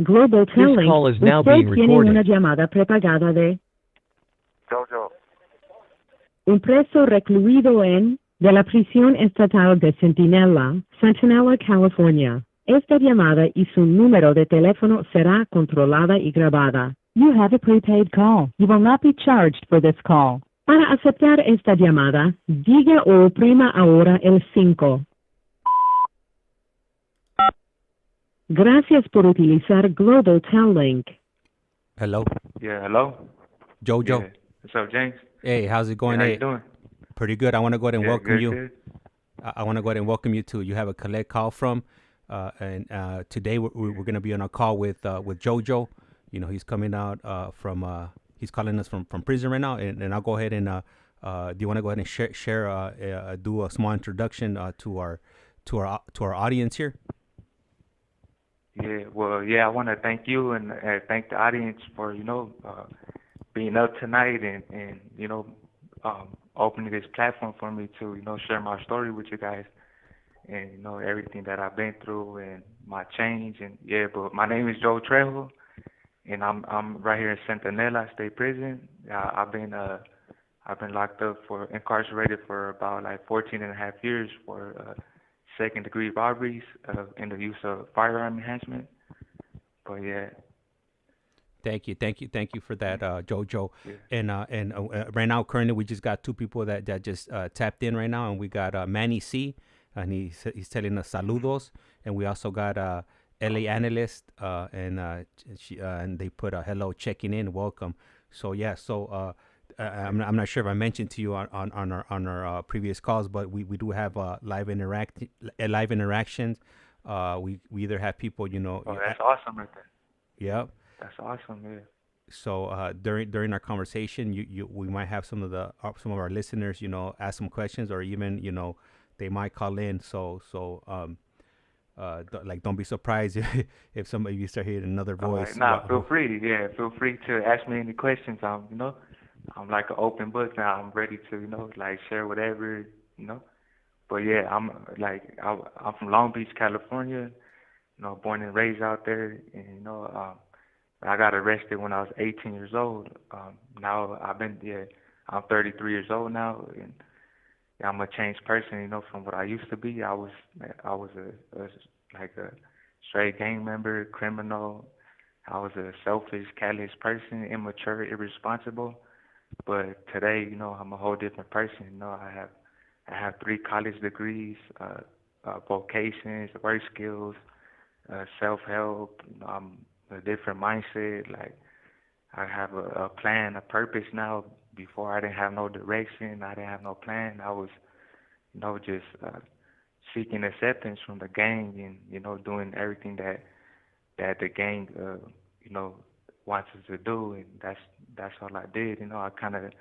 Global This Telling. call is now Usted being tiene una recorded. llamada prepagada de Jojo. un preso recluido de la prisión estatal de Centinela, California. Esta llamada y su número de teléfono será controlada y grabada. You have a prepaid call. You will not be charged for this call. Para aceptar esta llamada, diga o oprima ahora el 5. Gracias por utilizar Global Tel-Link. Hello, Yeah, hello? Jojo. Yeah. What's up, James? Hey, how's it going? How Hey, you doing? pretty good. I want to go ahead and Yeah, welcome good, you. good. I want to go ahead and welcome you to. You have a collect call from, and today we're going to be on a call with Jojo. You know, he's coming out from. He's calling us from prison right now, and I'll go ahead and. Do you want to go ahead and share do a small introduction to our audience here? Yeah, well, yeah, I want to thank you and thank the audience for, being up tonight and opening this platform for me to, share my story with you guys and, everything that I've been through and my change. And yeah, but my name is Joe TREJO, and I'm right here in Centinela State Prison. I've been locked up incarcerated for about like 14 and a half years for second-degree robberies in the use of firearm enhancement. But yeah. Thank you for that, Jojo. Yeah. And right now, currently, we just got two people that just tapped in right now, and we got Manny C, and he's telling us saludos, and we also got LA analyst, and they put a hello, checking in, welcome. So yeah, I'm not sure if I mentioned to you on our previous calls, but we do have live interactions. We either have people, Oh, that's awesome right there. Yeah. That's awesome, yeah. So during our conversation, we might have some of our listeners, ask some questions, or even they might call in. So don't be surprised if somebody you start hearing another voice. Feel free. Yeah, feel free to ask me any questions. I'm like an open book now. I'm ready to share whatever. But yeah, I'm from Long Beach, California. Born and raised out there, and I got arrested when I was 18 years old. Now I'm 33 years old now, and I'm a changed person, from what I used to be. I was a straight gang member, criminal. I was a selfish, callous person, immature, irresponsible. But today, I'm a whole different person. I have 3 college degrees, vocations, work skills, self-help. I'm a different mindset. Like, I have a plan, a purpose now. Before, I didn't have no direction. I didn't have no plan. I was, just seeking acceptance from the gang and, doing everything that the gang, wants us to do. And that's all I did. I kind of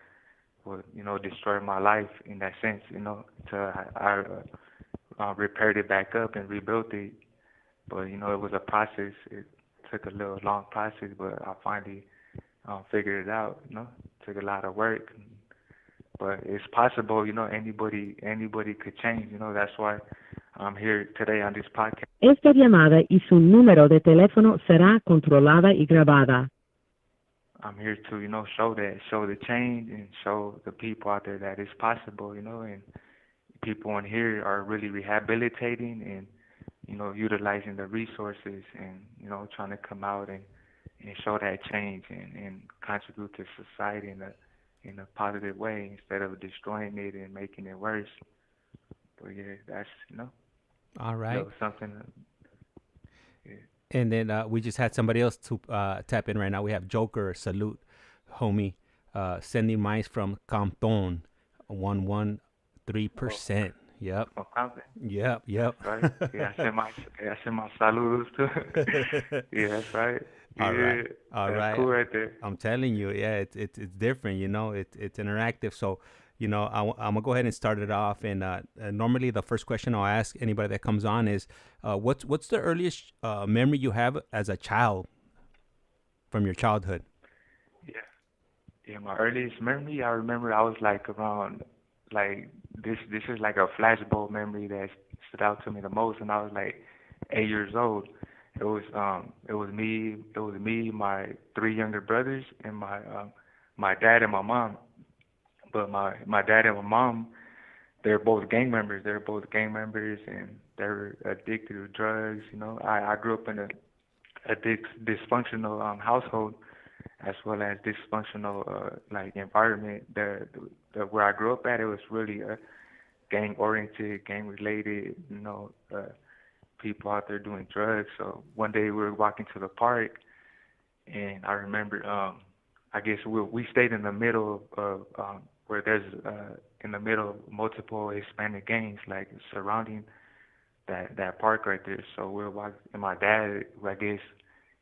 would, destroy my life in that sense, till I repaired it back up and rebuilt it. But, it was a process. It took a little long process, but I finally figured it out, Took a lot of work. But it's possible, anybody could change, That's why I'm here today on this podcast. Esta llamada y su número de teléfono será controlada y grabada. I'm here to, show the change and show the people out there that it's possible, and people in here are really rehabilitating and, utilizing the resources and, trying to come out and show that change and contribute to society in a positive way instead of destroying it and making it worse. But yeah, that's, All right. Something. Yeah. And then we just had somebody else to tap in right now. We have Joker, salute, homie, sending mice from Compton, 113%. Yep. From Compton. Yep. Right. Yeah, I send my saludos too. Yeah, that's right. All right. That's cool right there. I'm telling you, yeah, it's different. It's interactive. So, I'm gonna go ahead and start it off. And normally, the first question I'll ask anybody that comes on is, what's the earliest memory you have as a child from your childhood? Yeah, my earliest memory, I remember I was like around, like this is like a flashbulb memory that stood out to me the most, and I was like 8 years old, it was me, my three younger brothers, and my dad and my mom. But my dad and my mom, they're both gang members. They're both gang members, and they're addicted to drugs. I grew up in a dysfunctional household, as well as dysfunctional like environment. The where I grew up at, it was really gang oriented, gang related. People out there doing drugs. So one day we were walking to the park, and I remember, I guess we stayed in the middle of where there's in the middle of multiple Hispanic gangs, like surrounding that park right there. So we were walking, and my dad, I guess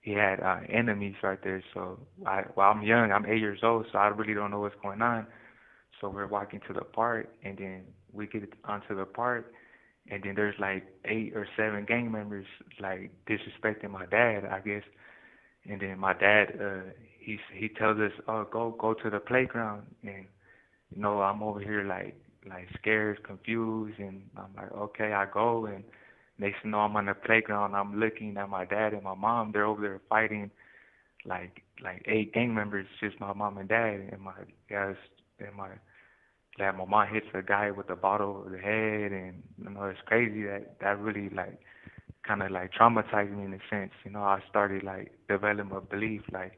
he had enemies right there. So I'm young, I'm 8 years old, so I really don't know what's going on. So we're walking to the park, and then we get onto the park, and then there's like 8 or 7 gang members like disrespecting my dad, I guess. And then my dad, he tells us, "Oh, go to the playground." And I'm over here like scared, confused, and I'm like, "Okay, I go." And next thing you know, I'm on the playground. I'm looking at my dad and my mom. They're over there fighting like 8 gang members, just my mom and dad. And my mom hits a guy with a bottle over the head, and it's crazy that really like kind of like traumatized me in a sense. I started like developing a belief like,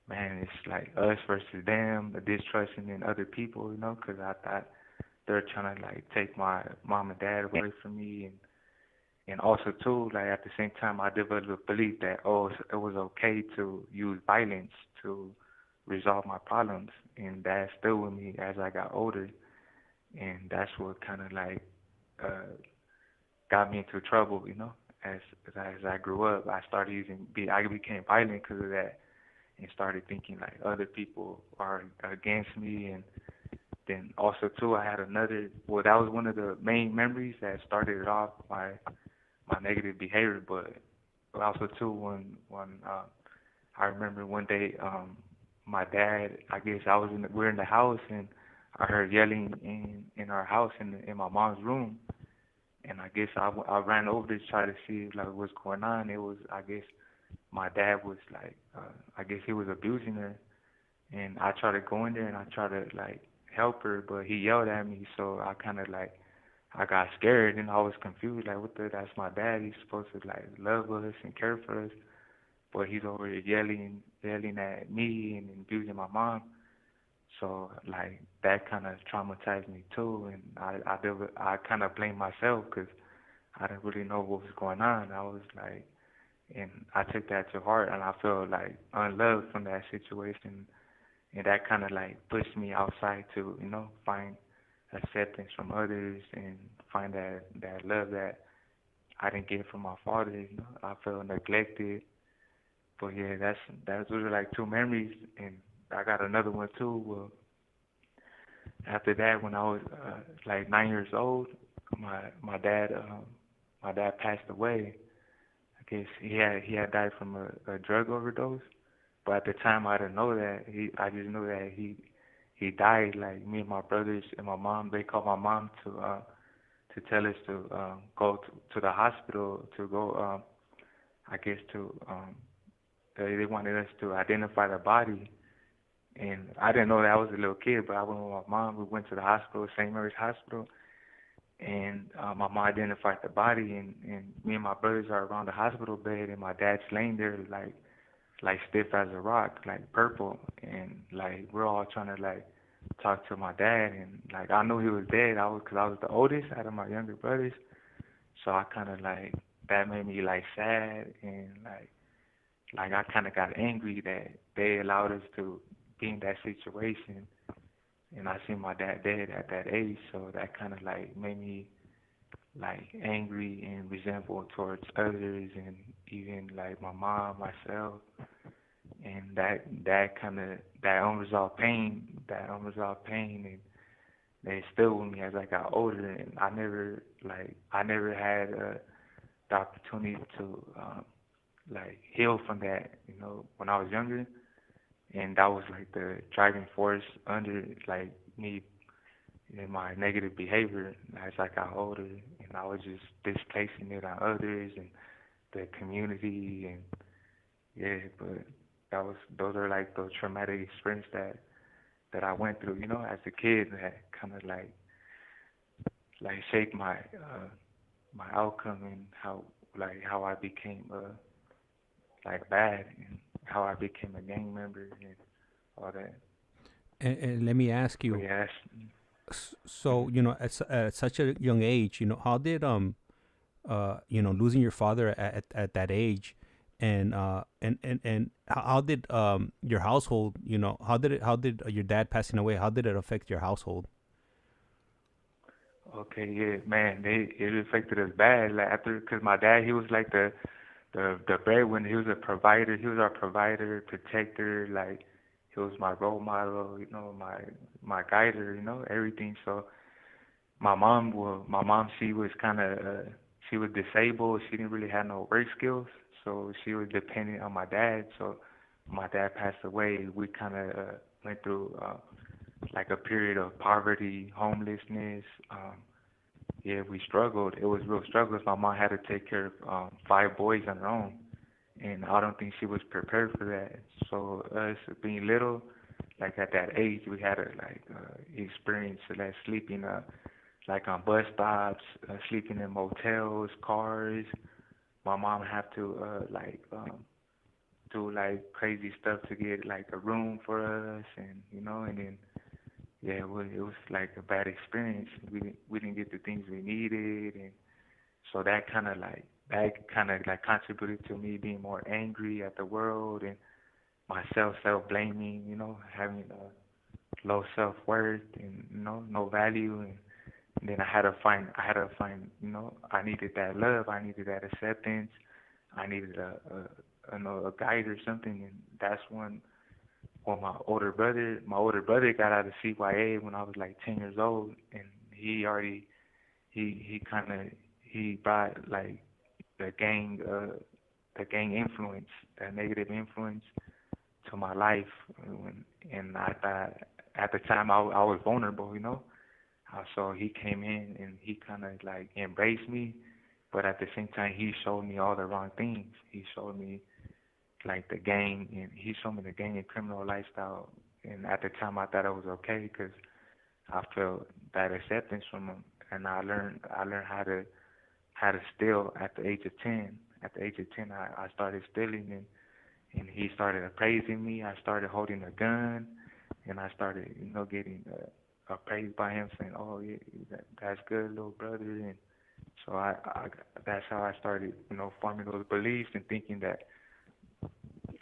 man, it's like us versus them, the distrusting in other people, because I thought they're trying to like take my mom and dad away from me, and also too, like at the same time, I developed a belief that it was okay to use violence to resolve my problems, and that's still with me as I got older, and that's what kind of like uh, got me into trouble, as I grew up, I became violent because of that, and started thinking like other people are against me, and then also too, I had another. Well, that was one of the main memories that started it off my negative behavior, but also too when I remember one day my dad, I guess we're in the house, and I heard yelling in our house in my mom's room, and I guess I ran over to try to see like what's going on. It was, I guess, my dad was like, I guess he was abusing her, and I tried to go in there and I tried to like help her, but he yelled at me, so I kind of like I got scared and I was confused, like that's my dad. He's supposed to like love us and care for us, but he's over here yelling at me and abusing my mom. So like that kind of traumatized me too, and I kind of blamed myself because I didn't really know what was going on. I was like, and I took that to heart, and I felt like unloved from that situation, and that kind of like pushed me outside to find acceptance from others and find that love that I didn't get from my father. I felt neglected, but yeah, those are like 2 memories, and I got another one too. Well, after that, when I was like 9 years old, my dad passed away. I guess he had died from a drug overdose, but at the time I didn't know that. I just knew that he died. Like me and my brothers and my mom, they called my mom to tell us to go to the hospital to go. I guess to they wanted us to identify the body, and I didn't know that I was a little kid, but I went with my mom. We went to the hospital, St. Mary's Hospital, and my mom identified the body, and me and my brothers are around the hospital bed, and my dad's laying there like stiff as a rock, like purple, and like we're all trying to like talk to my dad, and like I knew he was dead. Cause I was the oldest out of my younger brothers, so I kind of like that made me like sad, and like I kind of got angry that they allowed us to be in that situation, and I seen my dad dead at that age, so that kind of like made me like angry and resentful towards others, and even like my mom, myself, and that kind of that unresolved pain, and they still with me as I got older, and I never had the opportunity to like heal from that, when I was younger, and that was like the driving force under like me in my negative behavior as I got older, and I was just displacing it on others and the community, and yeah, but those are like those traumatic experiences that I went through, as a kid, that kind of like shaped my outcome, and how I became like bad, and how I became a gang member and all that. And let me ask But you, yeah, so at such a young age, how did losing your father at that age, and how did your household, how did your dad passing away, how did it affect your household? okay, yeah, man, it affected us bad. Like after, cause my dad, he was like the breadwinner. He was a provider. He was our provider, protector. Like he was my role model. My guider. Everything. So my mom, she was kind of she was disabled. She didn't really have no work skills, so she was dependent on my dad. So my dad passed away. We kind of went through like a period of poverty, homelessness. Yeah, we struggled. It was real struggles. My mom had to take care of 5 boys on her own, and I don't think she was prepared for that. So us being little, like at that age, we had to experience like sleeping like on bus stops, sleeping in motels, cars. My mom had to do like crazy stuff to get like a room for us, and then yeah, it was like a bad experience. We didn't get the things we needed, and so that kind of contributed to me being more angry at the world, and myself self-blaming, having low self-worth, and no value, and then I had to find, I needed that love, I needed that acceptance, I needed a guide or something, and that's when my older brother got out of CYA when I was like 10 years old, and he brought like the gang influence, that negative influence to my life, and I thought at the time I was vulnerable, So he came in and he kind of like embraced me, but at the same time he showed me all the wrong things. He showed me like the gang, and he showed me the gang and criminal lifestyle. And at the time, I thought it was okay because I felt that acceptance from him, and I learned how to steal at the age of 10. At the age of 10, I started stealing, and he started appraising me. I started holding a gun, and I started getting appraised by him, saying, "Oh yeah, that's good, little brother." And so I that's how I started forming those beliefs and thinking that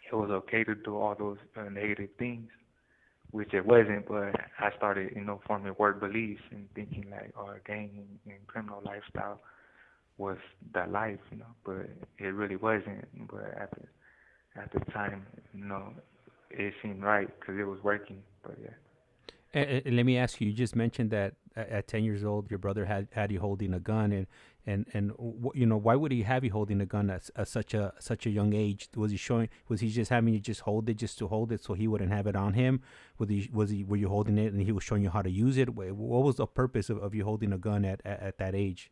it was okay to do all those negative things, which it wasn't. But I started, forming work beliefs and thinking like, oh, gang and criminal lifestyle was the life, But it really wasn't. But at the time, it seemed right because it was working. But yeah. And let me ask you. You just mentioned that at 10 years old, your brother had you holding a gun, and why would he have you holding a gun at such a young age? Was he just having you just hold it just to hold it so he wouldn't have it on him? Were you holding it and he was showing you how to use it? What was the purpose of you holding a gun at that age?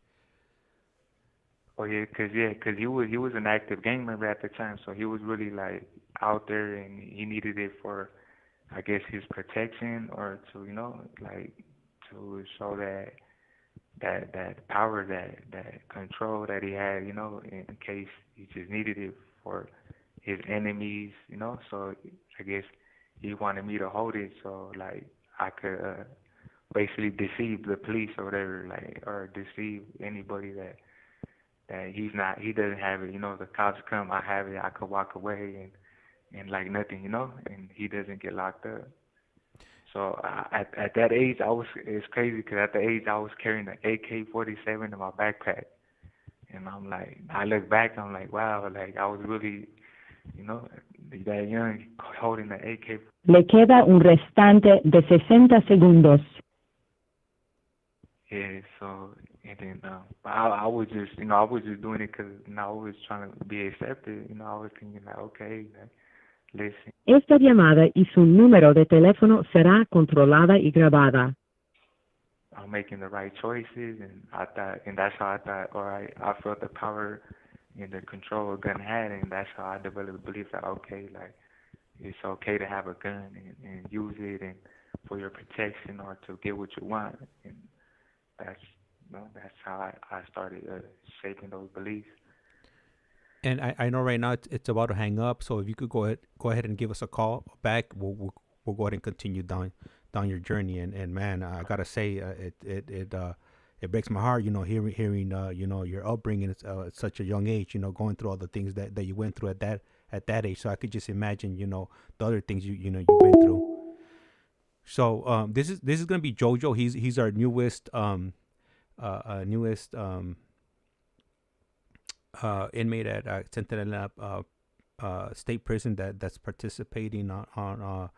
Oh yeah, cause he was an active gang member at the time, so he was really like out there, and he needed it for, I guess, his protection, or to to show that power, that control that he had, in case he just needed it for his enemies, So I guess he wanted me to hold it so like I could basically deceive the police or whatever, or deceive anybody that he doesn't have it. The cops come, I have it, I could walk away and like nothing, and he doesn't get locked up. So at that age, it's crazy because at the age I was carrying an AK-47 in my backpack, and I look back, I'm like, wow, like I was really, that young holding the AK. Le queda un restante de 60 segundos. Yeah, so and then I was just, I was just doing it because I was trying to be accepted. I was thinking like, okay, listen. Esta llamada y su número de teléfono será controlada y grabada. I'm making the right choices, and I thought, and that's how I thought, all right, I felt the power and the control a gun had, and that's how I developed the belief that okay, like it's okay to have a gun and use it and for your protection or to get what you want, and that's that's how I started shaping those beliefs. And I know right now it's about to hang up. So if you could go ahead and give us a call back, we'll go ahead and continue down your journey. And man, I gotta say, it breaks my heart, hearing your upbringing at such a young age, going through all the things that you went through at that age. So I could just imagine, the other things you've been through. So this is gonna be JoJo. He's our newest inmate at Centinela State Prison that's participating on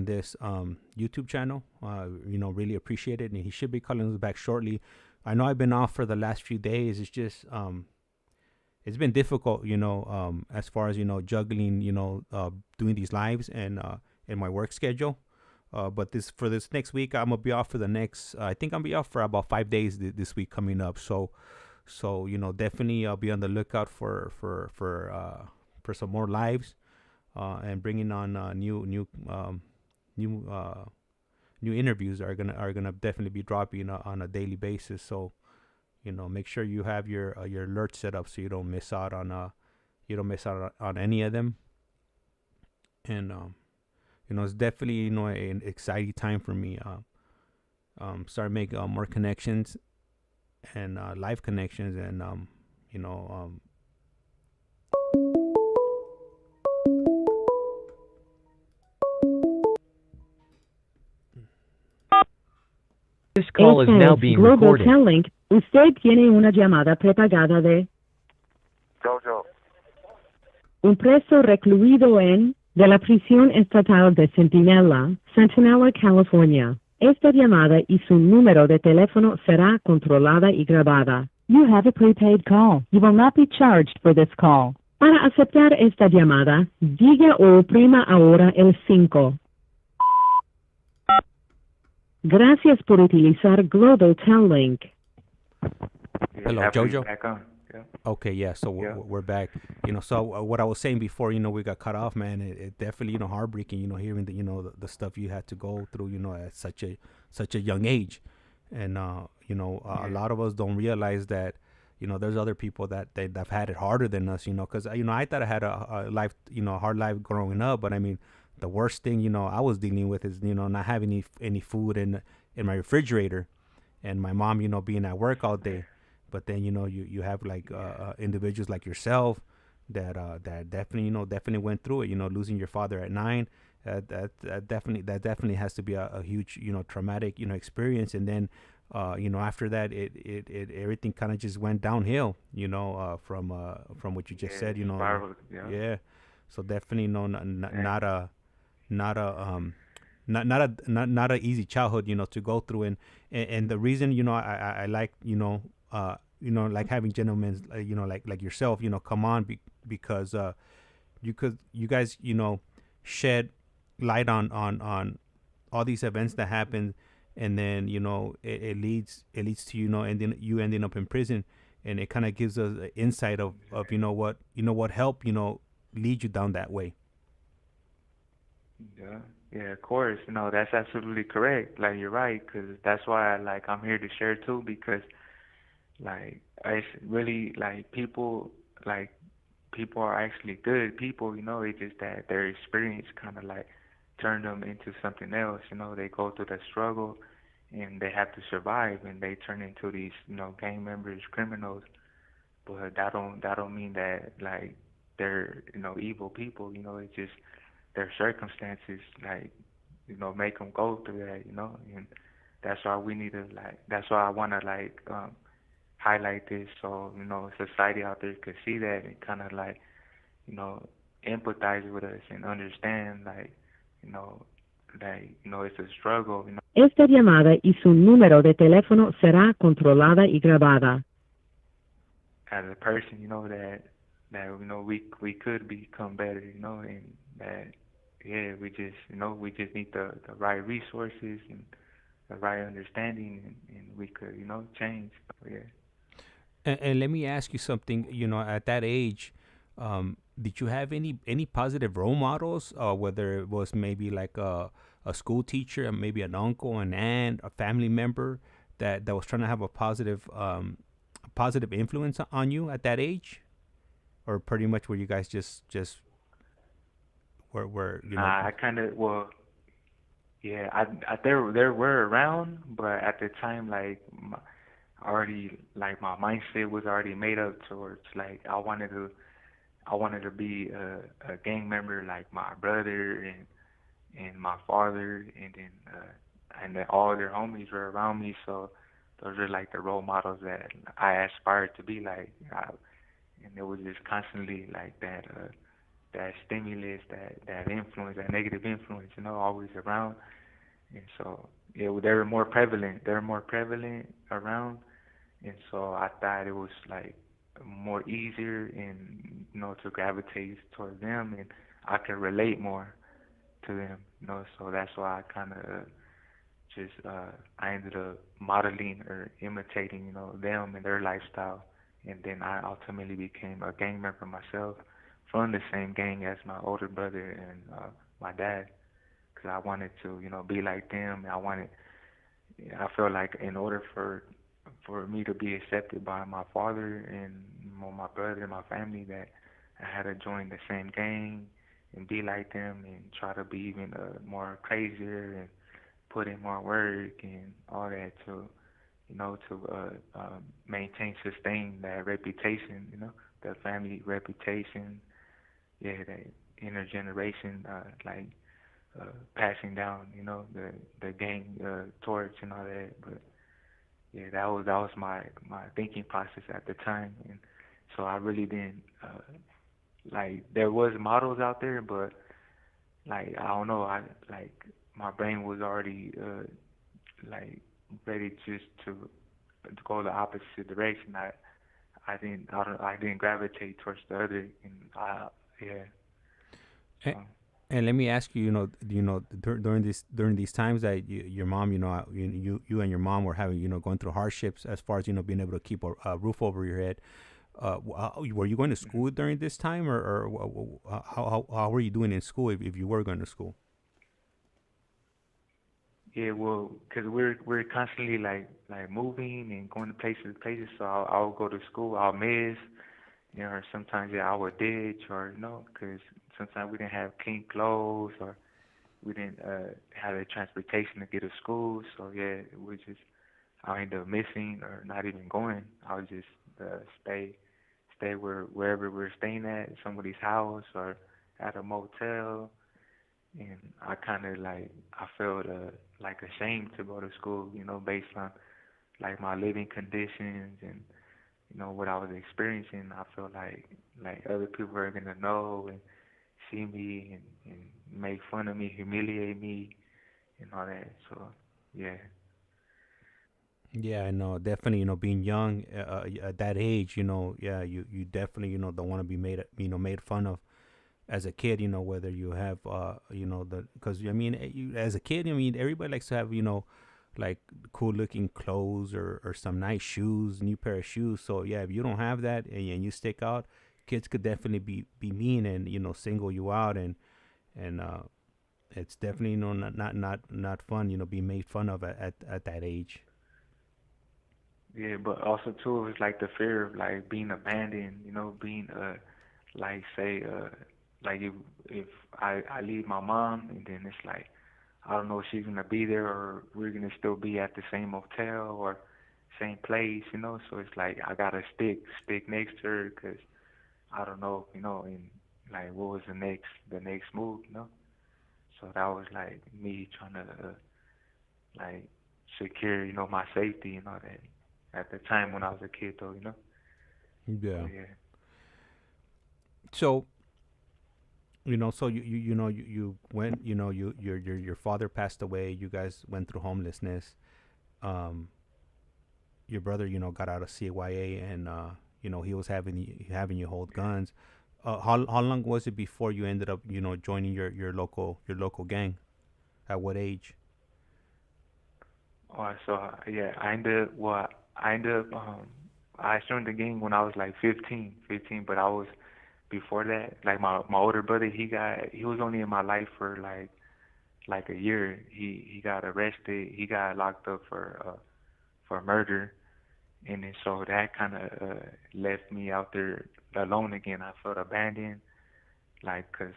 this YouTube channel. Really appreciate it, and he should be calling us back shortly. I know I've been off for the last few days. It's just it's been difficult, as far as juggling, doing these lives and in my work schedule. But for this next week, I'm gonna be off for the next. I think I'm gonna be off for about 5 days this week coming up. So definitely I'll be on the lookout for some more lives, and bringing on new interviews are gonna definitely be dropping on a daily basis. So make sure you have your alert set up so you don't miss out on any of them. And it's definitely an exciting time for me. Start making more connections and live connections, and This call is now being Global recorded. Telling. Usted tiene una llamada prepagada de JoJo. un preso recluido de la prisión estatal de Centinela, California. Esta llamada y su número de teléfono será controlada y grabada. You have a prepaid call. You will not be charged for this call. Para aceptar esta llamada, diga o oprima ahora el 5. Gracias por utilizar Global Telling. Hello, JoJo. Back on. Yeah. Okay, yeah. So we're back. So what I was saying before, we got cut off, man. It definitely, heartbreaking, hearing the stuff you had to go through, at such a young age, and a lot of us don't realize that, there's other people that have had it harder than us, because I thought I had a life, a hard life growing up, but I mean, the worst thing, I was dealing with is, not having any food in my refrigerator, and my mom, being at work all day. But then you have like individuals like yourself that definitely went through it. Losing your father at 9, that definitely has to be a huge traumatic experience. And then after that it everything kind of just went downhill. From what you just said. Spiraled, Yeah. So definitely not a easy childhood to go through. And the reason I like like having gentlemen like yourself come on because you guys shed light on all these events that happen, and then it leads to and then you ending up in prison, and it kind of gives us an insight of what help lead you down that way. Yeah, of course. That's absolutely correct. Like, you're right, because that's why I'm here to share too, because it's really people are actually good people. It's just that their experience kind of turned them into something else. They go through the struggle and they have to survive, and they turn into these gang members, criminals. But that don't mean that they're evil people. It's just their circumstances make them go through that, and that's why we need to that's why I want to highlight this, so society out there could see that and kind of empathize with us and understand it's a struggle. Esta llamada y su número de teléfono será controlada y grabada. As a person, that we could become better, and that we just need the right resources and the right understanding, and we could change. So, yeah. And let me ask you something. At that age, did you have any positive role models? Whether it was maybe like a school teacher, maybe an uncle, an aunt, a family member that was trying to have a positive influence on you at that age, or pretty much were you guys just were I kind of well, yeah, there were around, but at the time, like already like my mindset was already made up towards like I wanted to be a gang member like my brother and my father, and then all their homies were around me, so those are like the role models that I aspired to be like. And it was just constantly like that stimulus, that influence, that negative influence, always around. And so yeah, they were more prevalent. They're more prevalent around, and so I thought it was like more easier and to gravitate towards them, and I could relate more to them. So that's why I kind of just I ended up modeling or imitating them and their lifestyle, and then I ultimately became a gang member myself from the same gang as my older brother and my dad, because I wanted to be like them. I felt like in order for me to be accepted by my father and my brother and my family, that I had to join the same gang and be like them and try to be even more crazier and put in more work and all that to maintain, sustain that reputation, the family reputation, yeah, that intergeneration, like passing down, the gang torch and all that. But yeah, that was my thinking process at the time, and so I really didn't like there was models out there, but like I don't know, I like my brain was already like ready just to go the opposite direction. I didn't gravitate towards the other, and yeah. A- So And let me ask you, during these times that your mom, you and your mom were having, going through hardships as far as being able to keep a roof over your head. Were you going to school during this time, or how were you doing in school if you were going to school? yeah, well, because we're constantly like moving and going to places. So I'll go to school, I'll miss, or sometimes yeah I would ditch, or because sometimes we didn't have clean clothes, or we didn't have the transportation to get to school. So yeah, we just I end up missing or not even going. I would just stay wherever we're staying at somebody's house or at a motel, and I kind of like I felt like ashamed to go to school, based on like my living conditions and what I was experiencing. I felt like other people are gonna know and see me and make fun of me, humiliate me, and all that. So yeah, Yeah, I know. Definitely, being young at that age, yeah, you definitely, don't want to be made fun of as a kid, whether you have, because I mean, as a kid, I mean, everybody likes to have, like cool looking clothes or some nice shoes, new pair of shoes. So yeah, if you don't have that and you stick out, kids could definitely be mean and single you out, and it's definitely not fun, being made fun of at that age. yeah, but also too, it was like the fear of like being abandoned, being like say like if I leave my mom and then it's like I don't know if she's gonna be there or we're gonna still be at the same hotel or same place, So it's like I gotta stick next to her because I don't know, and like what was the next move, So that was like me trying to like secure, my safety and all that at the time when I was a kid, though. But Yeah. yeah. So so you went, your father passed away. You guys went through homelessness. Um, your brother, got out of CYA, and he was having you hold guns. How long was it before you ended up, joining your local gang? At what age? All right, so yeah, I ended up I joined the gang when I was like 15, but I was before that. Like my older brother, he was only in my life for like a year. He got arrested. He got locked up for murder, and then so that kind of left me out there alone again. I felt abandoned, like, 'cause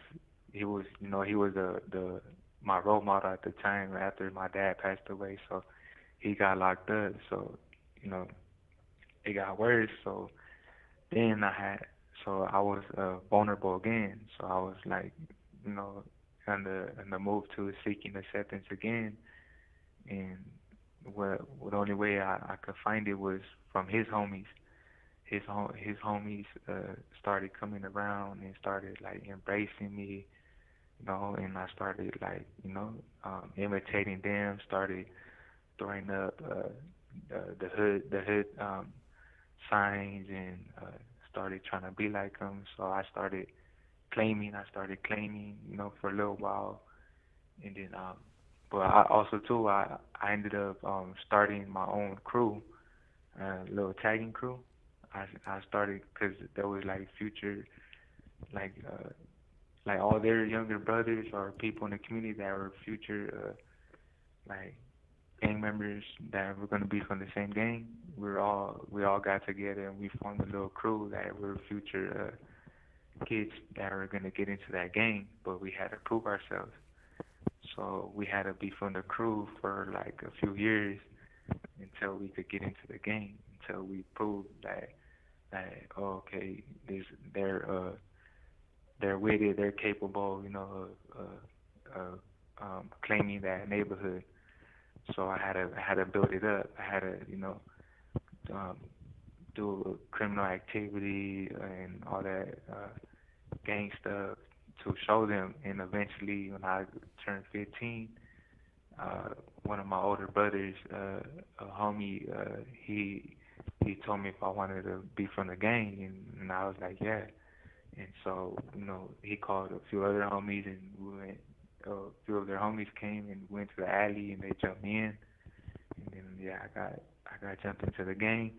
he was the my role model at the time after my dad passed away. So he got locked up. So you know it got worse. So then I was vulnerable again. So I was like, you know, on the move to seeking acceptance again. And the only way I could find it was from his homies. His homies started coming around and started like embracing me, and I started like, imitating them, started throwing up the hood signs and started trying to be like them. So I started claiming, for a little while, and then but I also too I ended up starting my own crew, little tagging crew. I started because there was like future like like all their younger brothers or people in the community that were future like gang members that were gonna be from the same gang. We all got together and we formed a little crew that were future kids that were gonna get into that gang, but we had to prove ourselves. So we had to be from the crew for like a few years until we could get into the gang, until we proved that okay, they're with it, they're capable, of claiming that neighborhood. So I had to build it up. I had to, um, do criminal activity and all that gang stuff to show them. And eventually, when I turned 15, one of my older brothers, a homie, he told me if I wanted to be from the gang, and I was like, yeah. And so, he called a few other homies, and we went. A few of their homies came and went to the alley, and they jumped me in. And then yeah, I got jumped into the gang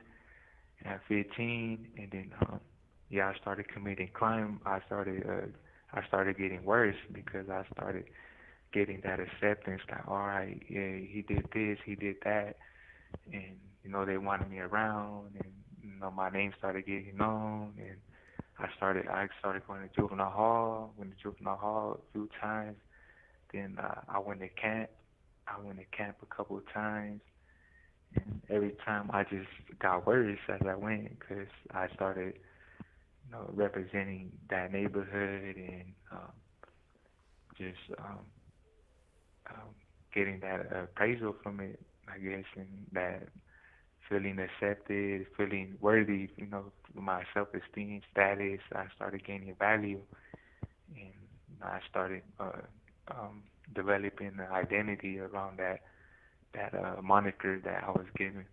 at 15, and then yeah, I started committing crime. I started getting worse because I started getting that acceptance. Like, all right, yeah, he did this, he did that, and they wanted me around, and my name started getting known, and I started going to juvenile hall. Went to juvenile hall a few times. Then I went to camp. I went to camp a couple of times, and every time I just got worse as I went because I started, representing that neighborhood and just getting that appraisal from it, I guess, and that feeling accepted, feeling worthy, my self-esteem, status. I started gaining value, and I started developing an identity around that moniker that I was given,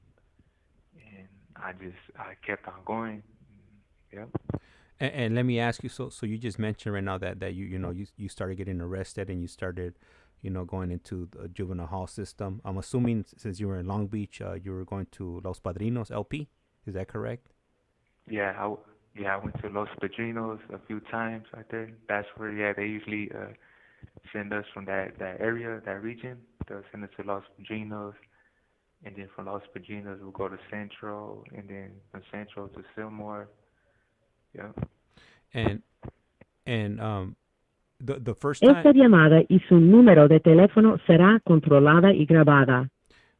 and I kept on going. Yep. And let me ask you, so you just mentioned right now that you started getting arrested and you started, going into the juvenile hall system. I'm assuming since you were in Long Beach, you were going to Los Padrinos LP. Is that correct? Yeah, I went to Los Padrinos a few times right there. That's where they usually send us from that area, that region. They'll send us to Los Padrinos, and then from Los Padrinos we'll go to Central, and then from Central to Fillmore. Yeah. And the first time. Esta llamada y su número de teléfono será controlada y grabada.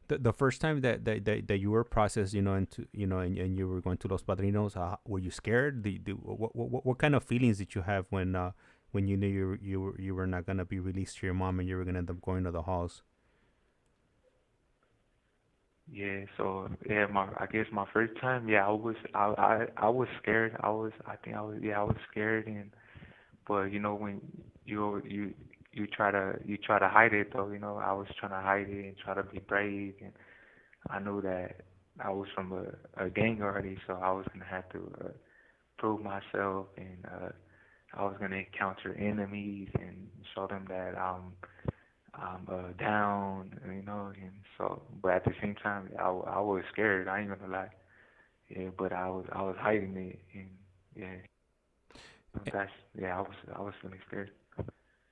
The first time that you were processed, into and you were going to Los Padrinos, were you scared? What kind of feelings did you have when you knew you were not gonna be released to your mom and you were gonna end up going to the halls? Yeah, so yeah, I guess my first time, yeah, I was scared. I was scared, and but when you try to hide it though, I was trying to hide it and try to be brave, and I knew that I was from a gang already, so I was gonna have to prove myself, and I was gonna encounter enemies and show them that I'm down, and so, but at the same time, I was scared. I ain't gonna lie, yeah, but I was hiding it, and yeah, that's yeah, I was feeling scared.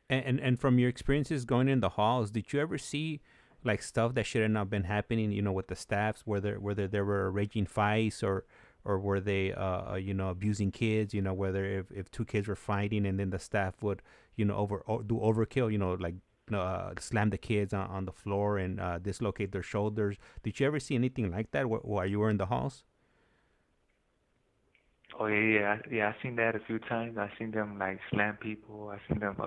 And from your experiences going in the halls, did you ever see like stuff that should have not been happening? With the staffs, whether there were raging fights or were they abusing kids? Whether if two kids were fighting and then the staff would do overkill. Like slam the kids on the floor and dislocate their shoulders. Did you ever see anything like that while you were in the halls? Oh yeah. I seen that a few times. I seen them like slam people. I seen them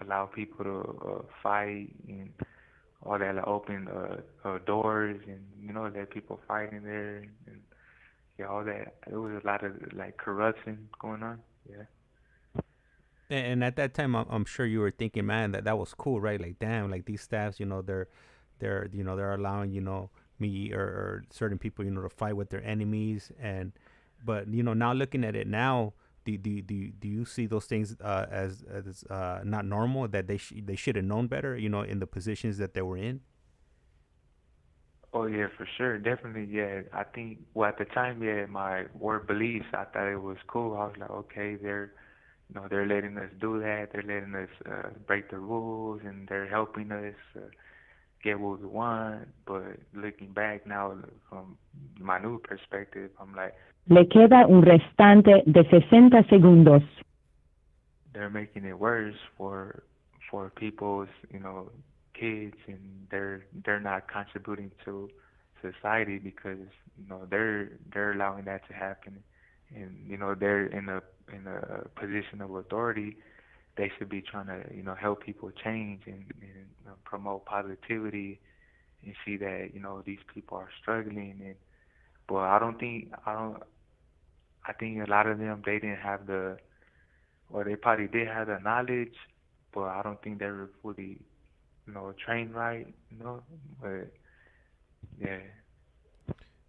allow people to fight and all that, like open doors and let people fight in there and yeah, all that. There was a lot of like corruption going on. Yeah. And at that time, I'm sure you were thinking, man, that was cool, right? Like, damn, like these staffs, they're allowing, me or certain people, to fight with their enemies. But now looking at it now, do you see those things as not normal, that they should have known better, in the positions that they were in? Oh yeah, for sure, definitely. Yeah, I think well at the time, yeah, my word beliefs, I thought it was cool. I was like, okay, they're letting us do that. They're letting us break the rules, and they're helping us get what we want. But looking back now, from my new perspective, I'm like, Le queda un restante de 60 segundos. they're making it worse for people's kids, and they're not contributing to society because they're allowing that to happen, and they're in a position of authority. They should be trying to help people change and promote positivity and see that these people are struggling. And but I think a lot of them, they didn't have the, or they probably did have the knowledge, but I don't think they were fully trained right. But yeah.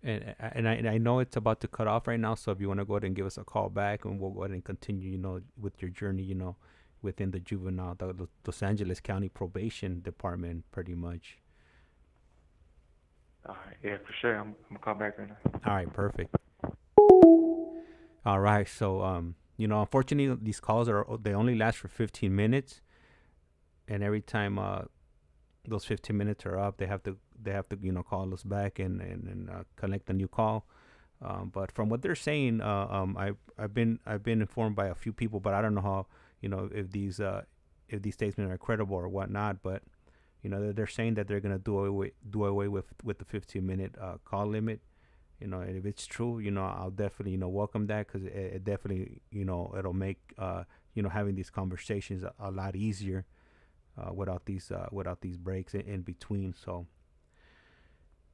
And I know it's about to cut off right now, so if you want to go ahead and give us a call back, and we'll go ahead and continue, with your journey, within the juvenile, the Los Angeles County Probation Department, pretty much. All right, yeah, for sure. I'm gonna call back right now. All right, perfect. All right, so unfortunately, these calls they only last for 15 minutes, and every time those 15 minutes are up, they have to call us back and collect a new call. But from what they're saying, I've been informed by a few people, but I don't know how if these statements are credible or whatnot. But they're saying that they're gonna do away with the 15-minute call limit. And if it's true, I'll definitely welcome that, because it definitely it'll make having these conversations a lot easier without these breaks in between. So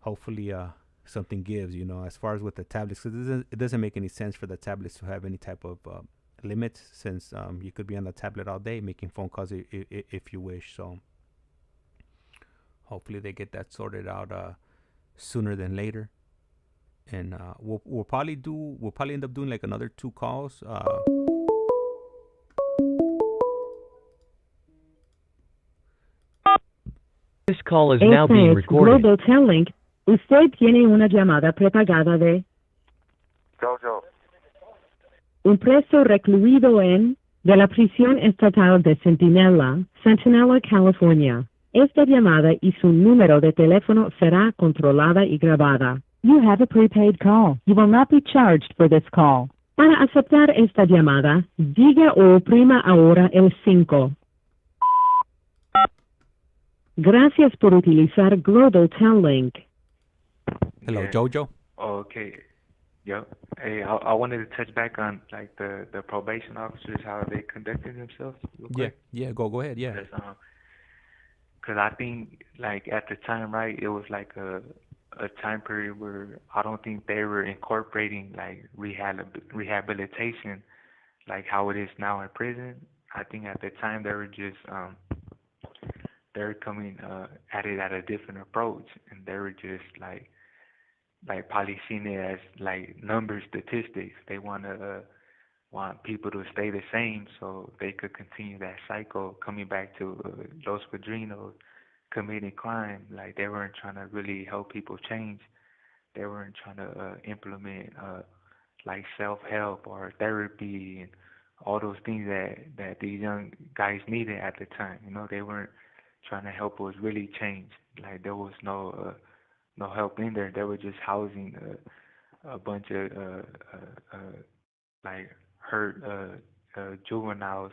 hopefully something gives, as far as with the tablets, because it doesn't make any sense for the tablets to have any type of limits, since you could be on the tablet all day making phone calls if you wish. So hopefully they get that sorted out sooner than later. And we'll probably end up doing like another 2 calls. This call is now being recorded. Global Telling. Usted tiene una llamada prepagada de Jojo. un preso recluido de la prisión estatal de Centinela, California. Esta llamada y su número de teléfono será controlada y grabada. You have a prepaid call. You will not be charged for this call. Para aceptar esta llamada, diga o oprima ahora el 5. Gracias por utilizar Global Telling. Hello, Yeah. Jojo. Oh, okay. Yep. Hey, I wanted to touch back on like the probation officers, how they conducted themselves real quick. Yeah. Go ahead. Yeah. Because I think like at the time, right, it was like a time period where I don't think they were incorporating like rehabilitation like how it is now in prison. I think at the time they were just they're coming at it at a different approach, and they were just like probably seeing it as like number statistics. They want people to stay the same so they could continue that cycle, coming back to Los Padrinos, committing crime. Like they weren't trying to really help people change. They weren't trying to implement like self-help or therapy and all those things that these young guys needed at the time. They weren't trying to help us really change. Like there was no help in there. They were just housing a bunch of like hurt juveniles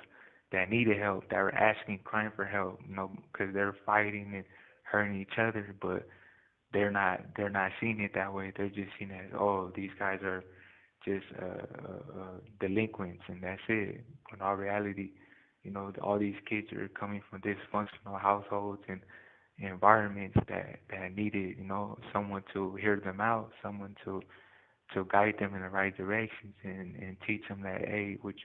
that needed help, that were asking, crying for help, because they're fighting and hurting each other, but they're not seeing it that way. They're just seeing it as, oh, these guys are just delinquents and that's it. In all reality, all these kids are coming from dysfunctional households and environments that needed, someone to hear them out, someone to guide them in the right directions and teach them that, hey, what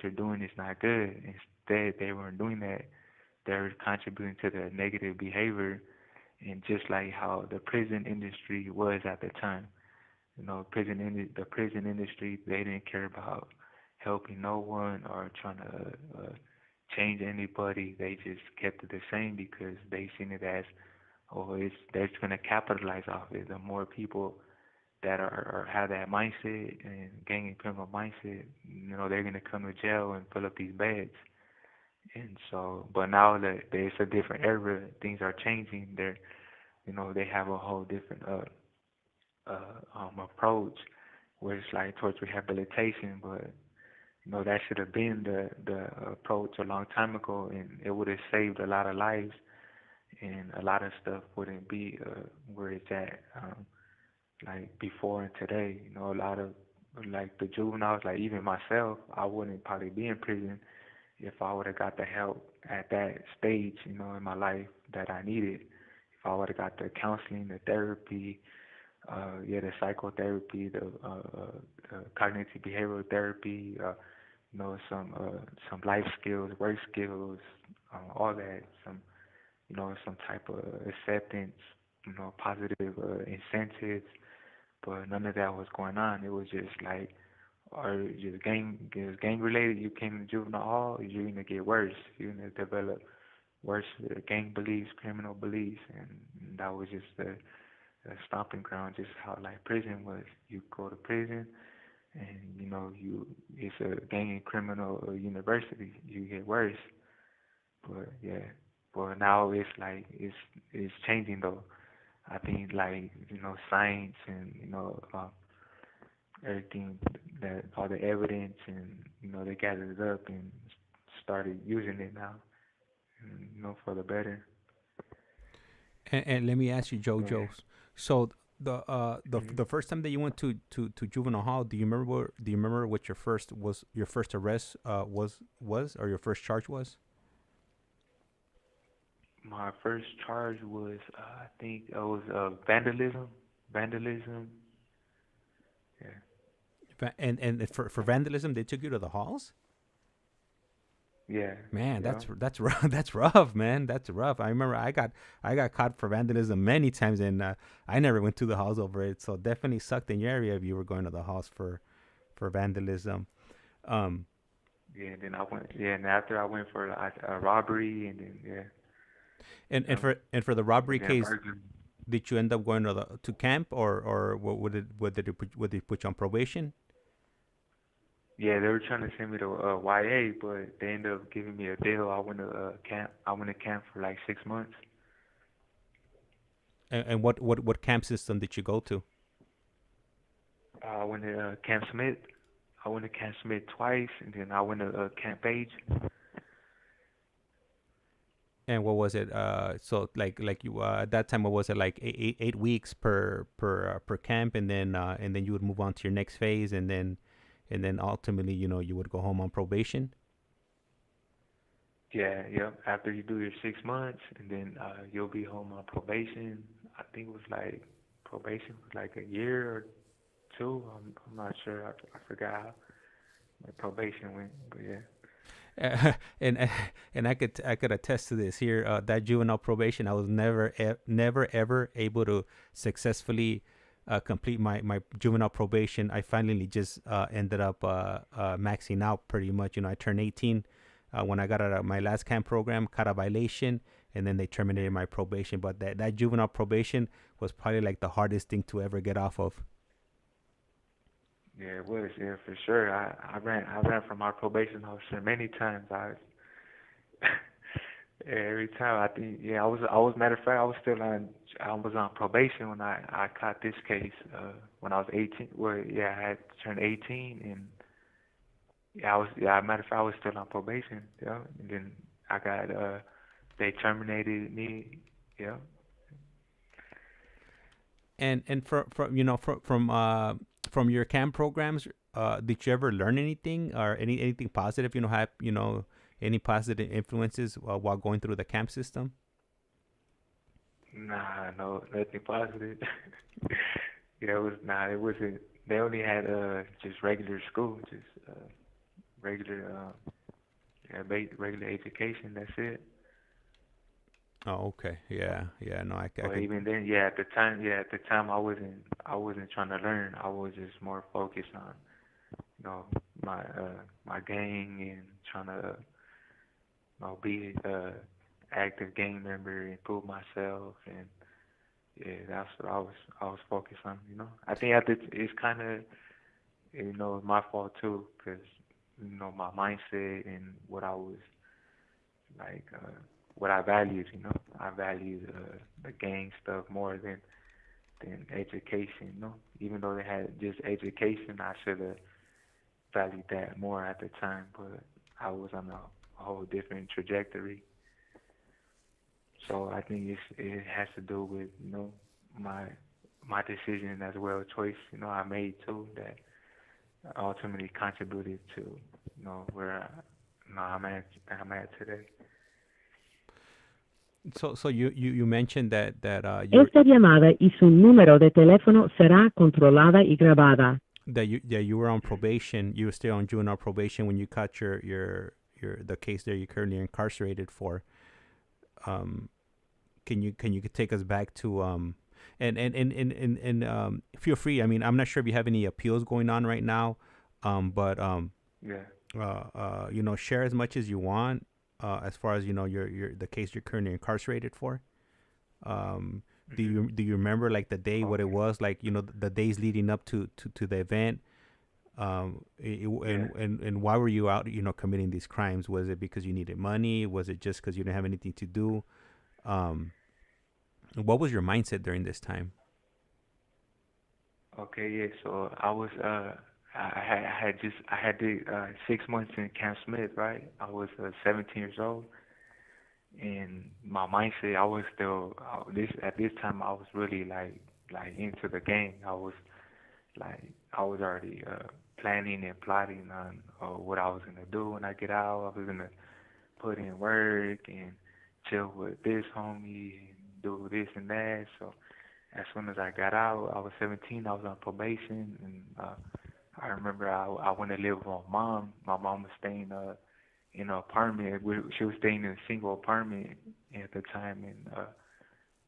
you're doing is not good. Instead, they weren't doing that. They're contributing to the negative behavior, and just like how the prison industry was at the time. The prison industry, they didn't care about helping no one or trying to change anybody. They just kept it the same because they seen it as, oh, they're going to capitalize off it. The more people that are have that mindset and gang and criminal mindset, they're going to come to jail and fill up these beds. And so, but now that it's a different era, things are changing. They have a whole different approach where it's like towards rehabilitation, but that should have been the approach a long time ago, and it would have saved a lot of lives, and a lot of stuff wouldn't be where it's at, like before and today. A lot of like the juveniles, like even myself, I wouldn't probably be in prison if I would have got the help at that stage, in my life that I needed. If I would have got the counseling, the therapy, the psychotherapy, the cognitive behavioral therapy, some life skills, work skills, all that, some type of acceptance, positive incentives, but none of that was going on. It was just like, or just gang related. You came to juvenile hall, you're gonna get worse. You're gonna develop worse gang beliefs, criminal beliefs, and that was just the stomping ground. Just how like prison was. You go to prison, and it's a gang and criminal university. You get worse, but yeah. But now it's like it's changing though. I think like science and everything, that all the evidence, and they gathered it up and started using it now, and, for the better. And let me ask you, Yeah. JoJo. So the first time that you went to juvenile hall, do you remember what your first arrest was or your first charge was? My first charge was I think it was vandalism. Vandalism. Yeah. And for vandalism, they took you to the halls. Yeah. Man, Yeah. that's rough. That's rough, man. That's rough. I remember I got caught for vandalism many times, and I never went to the halls over it. So definitely sucked in your area if you were going to the halls for vandalism. Um, Yeah. And then I went. Yeah. And after I went for a robbery, and then yeah. and Um, for the robbery and then case, burglary. did you end up going to camp, or what did they put you on probation? Yeah, they were trying to send me to YA, but they ended up giving me a deal. I went to camp. I went to camp for like 6 months. And what camp system did you go to? I went to Camp Smith. I went to Camp Smith twice, and then I went to Camp Page. And what was it? So like you at that time, what was it, like 8 weeks per camp, and then you would move on to your next phase, and then ultimately, you would go home on probation. Yeah, yep. After you do your 6 months, and then you'll be home on probation. I think it was like probation was like a year or two. I'm not sure. I forgot how my probation went, but yeah. And I could attest to this here. That juvenile probation, I was never ever able to successfully complete my juvenile probation. I finally just ended up maxing out pretty much. I turned 18 when I got out of my last camp program, caught a violation, and then they terminated my probation. But that juvenile probation was probably like the hardest thing to ever get off of. Yeah, it was. Yeah, for sure. I ran from my probation officer many times. Every time I think, yeah, I was matter of fact, I was on probation when I caught this case when I was 18. Well, yeah, I had turned 18, and matter of fact, I was still on probation. Yeah, and then I got they terminated me. Yeah. And from your camp programs, did you ever learn anything or anything positive? Have any positive influences while going through the camp system? Nah, no, nothing positive. Yeah, it wasn't. They only had just regular school, just regular regular education. That's it. Oh, okay. Yeah. No, I But could. even then, at the time I wasn't trying to learn. I was just more focused on, my my gang and trying to, be active gang member, improve myself, and yeah, that's what I was focused on. I think it's kind of, my fault too, because my mindset and what I was like, what I valued. I valued the gang stuff more than education. Even though they had just education, I should have valued that more at the time. But I was on a whole different trajectory. So I think it has to do with my decision as well, choice I made too, that ultimately contributed to where I'm at today. So you mentioned that Esta llamada y su número de teléfono será controlada y grabada. that you were on probation. You were still on juvenile probation when you caught your the case that you're currently incarcerated for. Can you take us back to and feel free. I mean, I'm not sure if you have any appeals going on right now, but Yeah. share as much as you want as far as your the case you're currently incarcerated for. Do you remember like the day, what it was like? The days leading up to the event. And why were you out? Committing these crimes? Was it because you needed money? Was it just because you didn't have anything to do? What was your mindset during this time? Okay, yeah. So I was I had did 6 months in Camp Smith, right? I was 17 years old, and my mindset, I was still this at this time I was really like into the game. I was already planning and plotting on what I was gonna do when I get out. I was gonna put in work and chill with this homie and do this and that. So as soon as I got out, I was 17. I was on probation, and I remember I went to live with my mom. My mom was staying in an apartment. She was staying in a single apartment at the time, and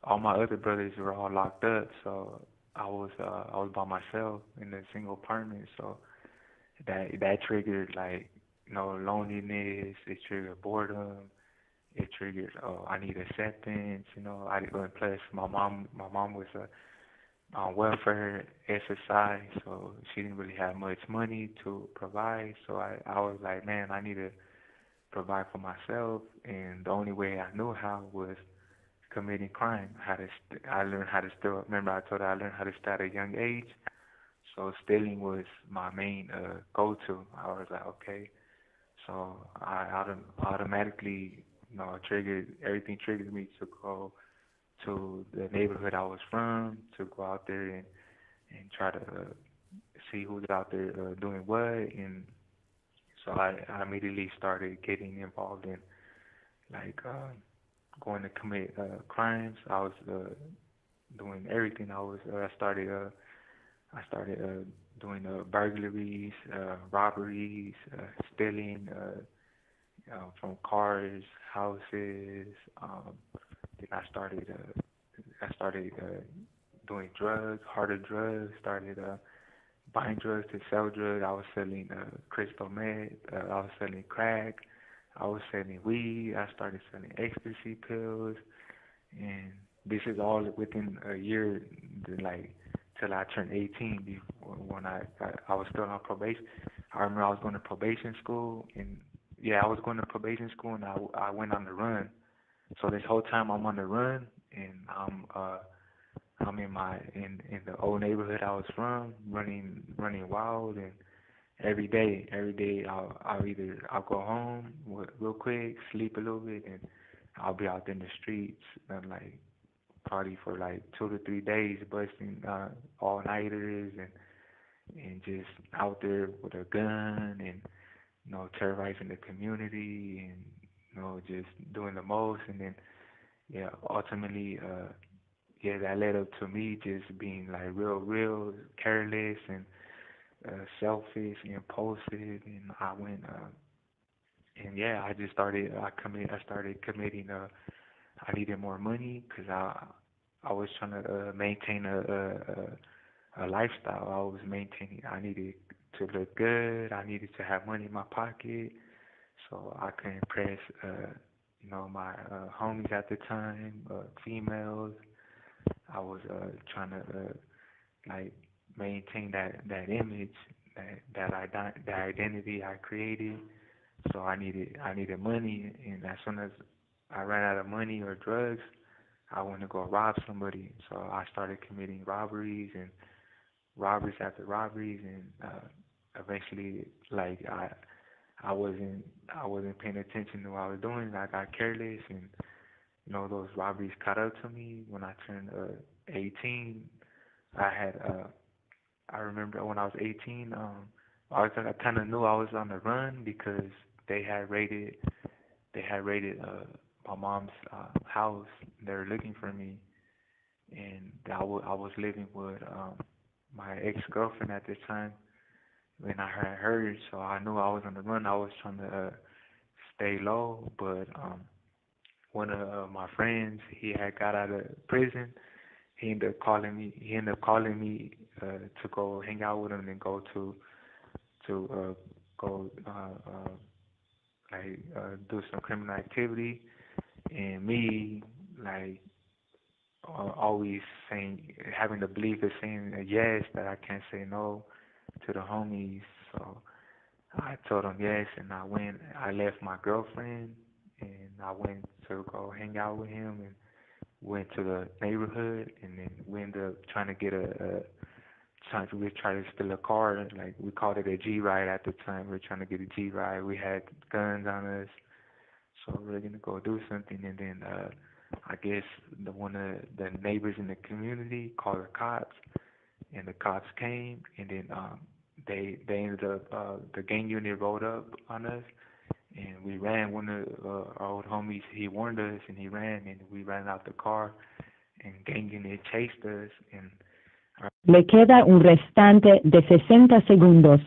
all my other brothers were all locked up. So I was by myself in a single apartment. So that triggered loneliness. It triggered boredom. It triggered I need acceptance. Plus my mom was on welfare, SSI, so she didn't really have much money to provide. So I was like, man, I need to provide for myself, and the only way I knew how was committing crime. I learned how to steal. Remember, I told her I learned how to steal at a young age. So stealing was my main go-to. I was like, okay. So I automatically, everything triggered me to go to the neighborhood I was from, to go out there and try to see who's out there doing what. And so I immediately started getting involved in going to commit crimes. I was doing everything. I started doing burglaries, robberies, stealing from cars, houses. Then I started doing drugs, harder drugs. Started buying drugs to sell drugs. I was selling crystal meth. I was selling crack. I was selling weed. I started selling ecstasy pills, and this is all within a year, like till I turned 18. Before when I was still on probation. I remember I was going to probation school, and yeah, I was going to probation school, and I went on the run. So this whole time I'm on the run, and I'm in the old neighborhood I was from, running wild, and every day I'll go home real quick, sleep a little bit, and I'll be out in the streets, and like probably for like 2 to 3 days, busting all nighters and just out there with a gun and terrorizing the community and just doing the most, and then yeah, ultimately yeah, that led up to me just being like real careless and selfish, impulsive, and I went and yeah, I started committing. I needed more money because I was trying to maintain a lifestyle. I was maintaining. I needed to look good. I needed to have money in my pocket, so I could impress my homies at the time, females. I was trying to like maintain that image, that identity I created. So I needed money, and as soon as I ran out of money or drugs, I went to go rob somebody. So I started committing robberies and robberies after robberies, and eventually, like I wasn't paying attention to what I was doing. I got careless, and those robberies caught up to me when I turned 18. I had I remember when I was 18, I kind of knew I was on the run because they had raided my mom's house. They were looking for me, and I was living with my ex-girlfriend at the time when I had her, so I knew I was on the run. I was trying to stay low, but one of my friends, he had got out of prison. He ended up calling me. He ended up calling me to go hang out with him and go to go do some criminal activity. And me, like always having the belief of saying yes, that I can't say no to the homies. So I told him yes, and I went. I left my girlfriend, and I went to go hang out with him, and went to the neighborhood, and then we ended up trying to get we tried to steal a car. Like we called it a G ride at the time. We were trying to get a G ride. We had guns on us, so we were gonna go do something, and then I guess one of the neighbors in the community called the cops, and the cops came, and then they ended up the gang unit rolled up on us, and we ran. One of our old homies, he warned us, and he ran, and we ran out the car, and gang unit chased us, and Le queda un restante de 60 segundos.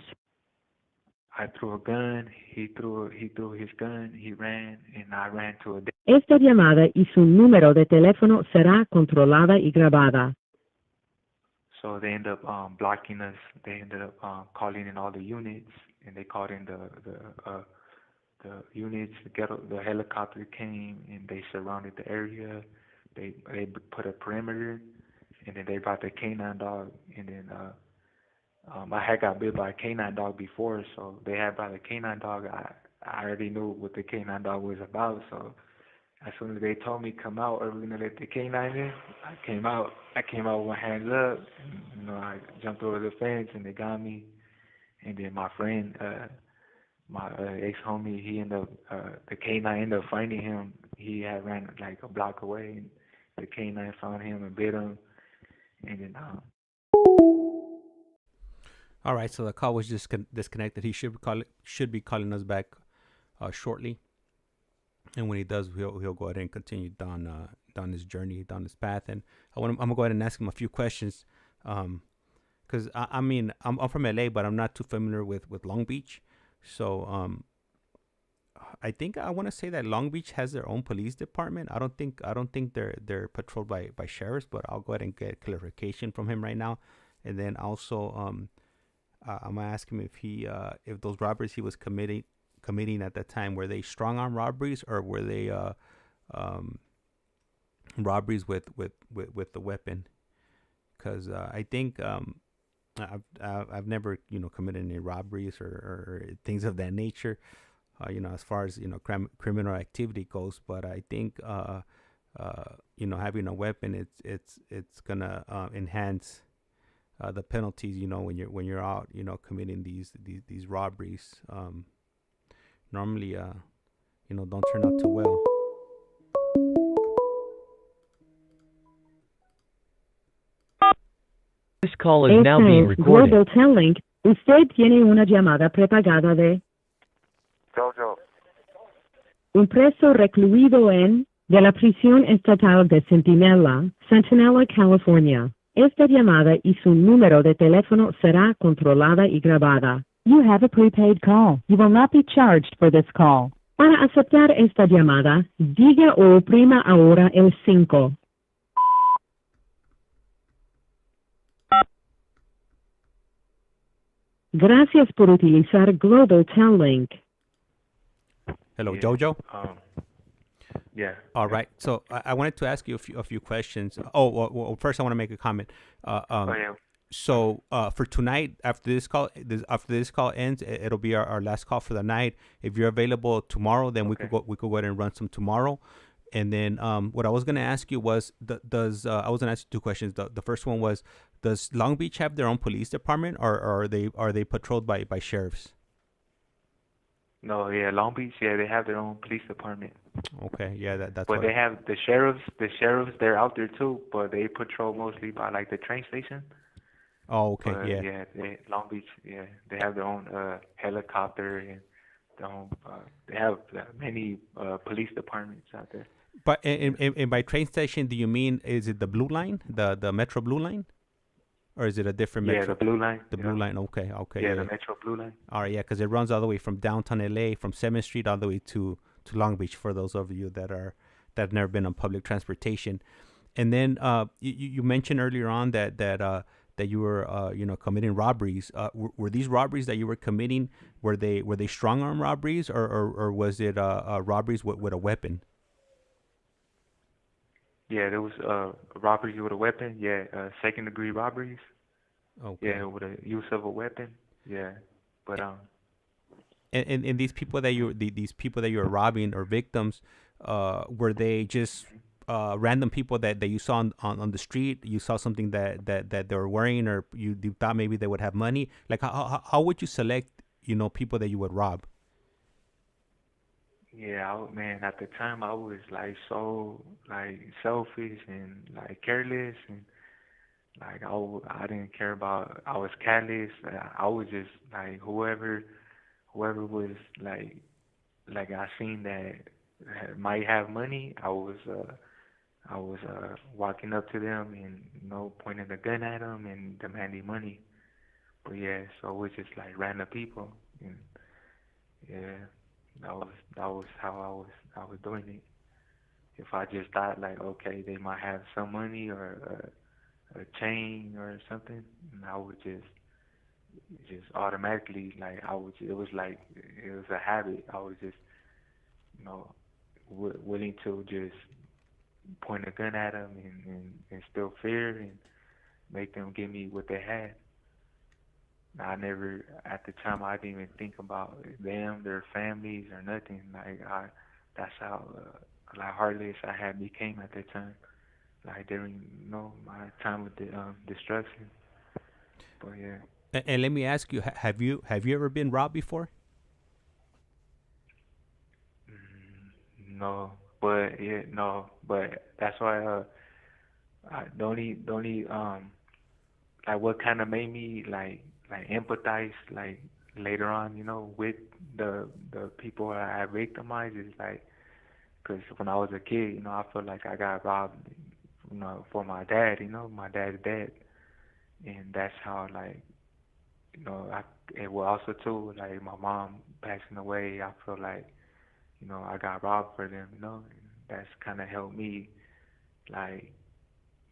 I threw a gun. He threw his gun. He ran, and I ran to a. Esta llamada y su número de teléfono será controlada y grabada. So they ended up blocking us. They ended up calling in all the units, and they called in the units. The helicopter came, and they surrounded the area. They put a perimeter, and then they brought the canine dog, and then I had got bit by a canine dog before, so they had brought a canine dog. I already knew what the canine dog was about, so as soon as they told me come out, or we're gonna let the canine in, I came out. I came out with my hands up, and I jumped over the fence, and they got me. And then my friend, my ex-homie, he ended up the canine ended up finding him. He had ran like a block away, and the canine found him and bit him, and then All right, so the call was just disconnected. He should be calling us back shortly, and when he does, he'll go ahead and continue down his journey, down his path. And I'm gonna go ahead and ask him a few questions, because I mean I'm from LA, but I'm not too familiar with Long Beach, so I think I want to say that Long Beach has their own police department. I don't think they're patrolled by sheriffs, but I'll go ahead and get clarification from him right now, and then also I'm gonna ask him if those robberies he was committing at that time? Were they strong arm robberies, or were they um, robberies with the weapon? Because I think I've never committed any robberies or things of that nature. As far as criminal activity goes, but I think having a weapon, it's gonna enhance the penalties. When you're out, committing these robberies. Normally, don't turn out too well. This call is now being recorded. Global Telling. Usted tiene una llamada prepagada de JoJo. un preso recluido de la prisión estatal de Centinela, California. Esta llamada y su número de teléfono será controlada y grabada. You have a prepaid call. You will not be charged for this call. Para aceptar esta llamada, diga o oprima ahora el 5. Gracias por utilizar Global Telling. Hello, Jojo. Yeah. All right. So I wanted to ask you a few questions. Well, first I want to make a comment. Yeah. So for tonight, after this call ends, it'll be our last call for the night. If you're available tomorrow, then we could go ahead and run some tomorrow. And then what I was going to ask you was, I was going to ask you two questions. The first one was, does Long Beach have their own police department, or are they patrolled by sheriffs? No, yeah, Long Beach, yeah, they have their own police department. Okay, yeah, that's. But they have the sheriffs. The sheriffs, they're out there too, but they patrol mostly by like the train station. Oh, okay, but, yeah. Long Beach, yeah, they have their own helicopter and their own. They have many police departments out there. But and by train station, do you mean, is it the Blue Line, the Metro Blue Line? Or is it a different Metro? Yeah, the Blue Line. The Blue Line, okay. Yeah, the Metro Blue Line. All right, yeah, because it runs all the way from downtown LA, from 7th Street all the way to Long Beach, for those of you that have never been on public transportation. And then you mentioned earlier on that you were committing robberies. Were these robberies that you were committing, were they strong arm robberies, or was it robberies with a weapon? Yeah, there was robberies with a weapon. Yeah, second degree robberies. Okay. Yeah, with a use of a weapon. Yeah, but And these people that you were robbing, or victims, were they just random people that you saw on the street? You saw something that they were wearing, or you thought maybe they would have money? Like how would you select people that you would rob? Yeah, man, at the time I was like so like selfish and like careless, and like I didn't care about, I was careless. I was just like whoever was like I seen that might have money, I was walking up to them and pointing a gun at them and demanding money. But yeah, so it was just like random people, and yeah. That was how I was doing it. If I just thought like, okay, they might have some money or a chain or something, and I would just automatically, like it was a habit. I was just willing to just point a gun at them and instill fear and make them give me what they had. I never, at the time, I didn't even think about them, their families, or nothing. That's how like heartless I had became at that time. Like during my time with the destruction. But yeah. And let me ask you, have you ever been robbed before? No, but that's why the only like what kind of made me like empathize like later on, with the people I victimized is like, because when I was a kid, I felt like I got robbed, for my dad, my dad's dead, and that's how like, it was also too like my mom passing away. I feel like, I got robbed for them, and that's kind of helped me like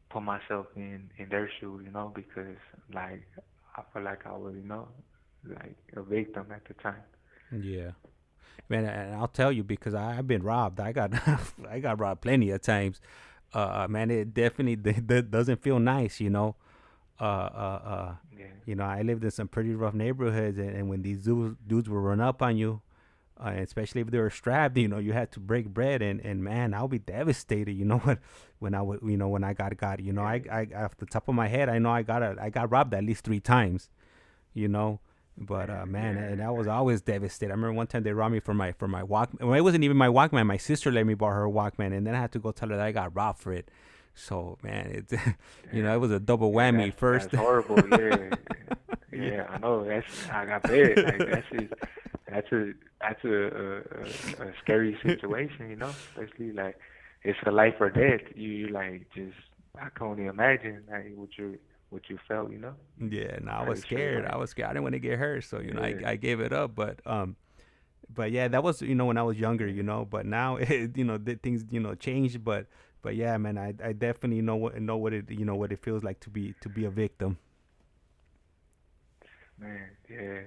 put myself in their shoes, because like I feel like I was, like a victim at the time. Yeah. Man, and I'll tell you because I've been robbed. I got I got robbed plenty of times. Man, it definitely doesn't feel nice, you know. Uh, uh, uh, Yeah, I lived in some pretty rough neighborhoods, and when these dudes will run up on you, especially if they were strapped, you had to break bread, and man, I'll be devastated, when I would, when I got, yeah, I off the top of my head, I know I got robbed at least 3 times, you know. But man, man, yeah, and I was always devastated. I remember one time they robbed me for my Walkman. Well, it wasn't even my Walkman. My sister let me borrow her Walkman, and then I had to go tell her that I got robbed for it. So man, it damn. it was a double Yeah, whammy first. that's horrible. Yeah, Yeah. yeah, I know. I bet. Like that's a a scary situation. Especially like it's a life or death. You like just I can only imagine like what you felt. Yeah, no, I was Probably feel scared. I like was scared. I didn't want to get hurt, so yeah, I gave it up. But yeah, that was when I was younger, yeah, But now things changed. But yeah, man, I definitely know what it what it feels like to be a victim. man. Yeah,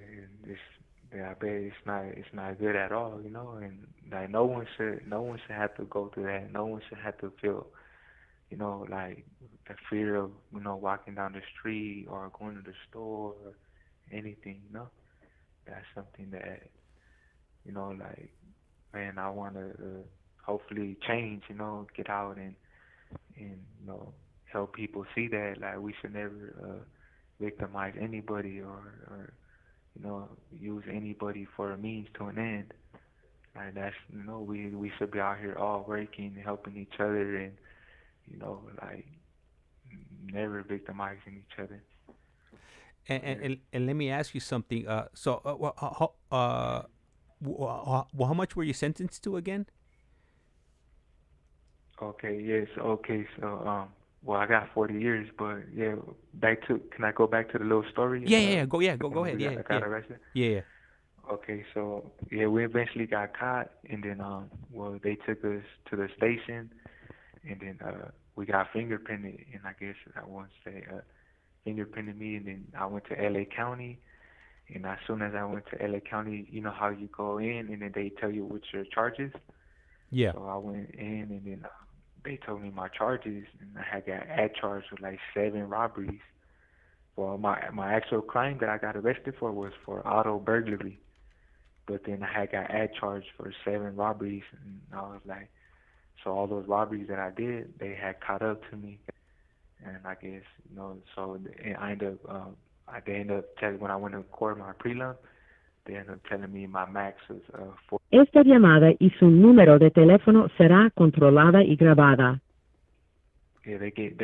and I bet it's not good at all. And like no one should have to go through that. No one should have to feel like the fear of, walking down the street or going to the store or anything. That's something that, like, man, I want to hopefully change, get out and, help people see that, like, we should never victimize anybody or, use anybody for a means to an end. Like, that's, we should be out here all working, helping each other and, like, never victimizing each other. And, and, Yeah. and and let me ask you something. How much were you sentenced to again? Okay, yes, okay, so well, I got 40 years, but yeah, can I go back to the little story Yeah, yeah, yeah. Go when ahead. Yeah, I yeah, got arrested? yeah, yeah. Okay, so yeah, we eventually got caught, and then well, they took us to the station, and then we got fingerprinted, and I guess I want to say fingerprinted me, and then I went to LA County, and as soon as I went to LA County, you know how you go in, and then they tell you what's your charges. Yeah. So I went in, and then they told me my charges, and I had got charged with like 7 robberies. Well, my actual crime that I got arrested for was for auto burglary, but then I had got charged for 7 robberies, and I was like, so all those robberies that I did, they had caught up to me, and I guess so I ended up they ended up telling when I went to court my prelim, they ended up telling me my max was 4. Esta llamada y su número de teléfono será controlada y grabada. Yeah, they gave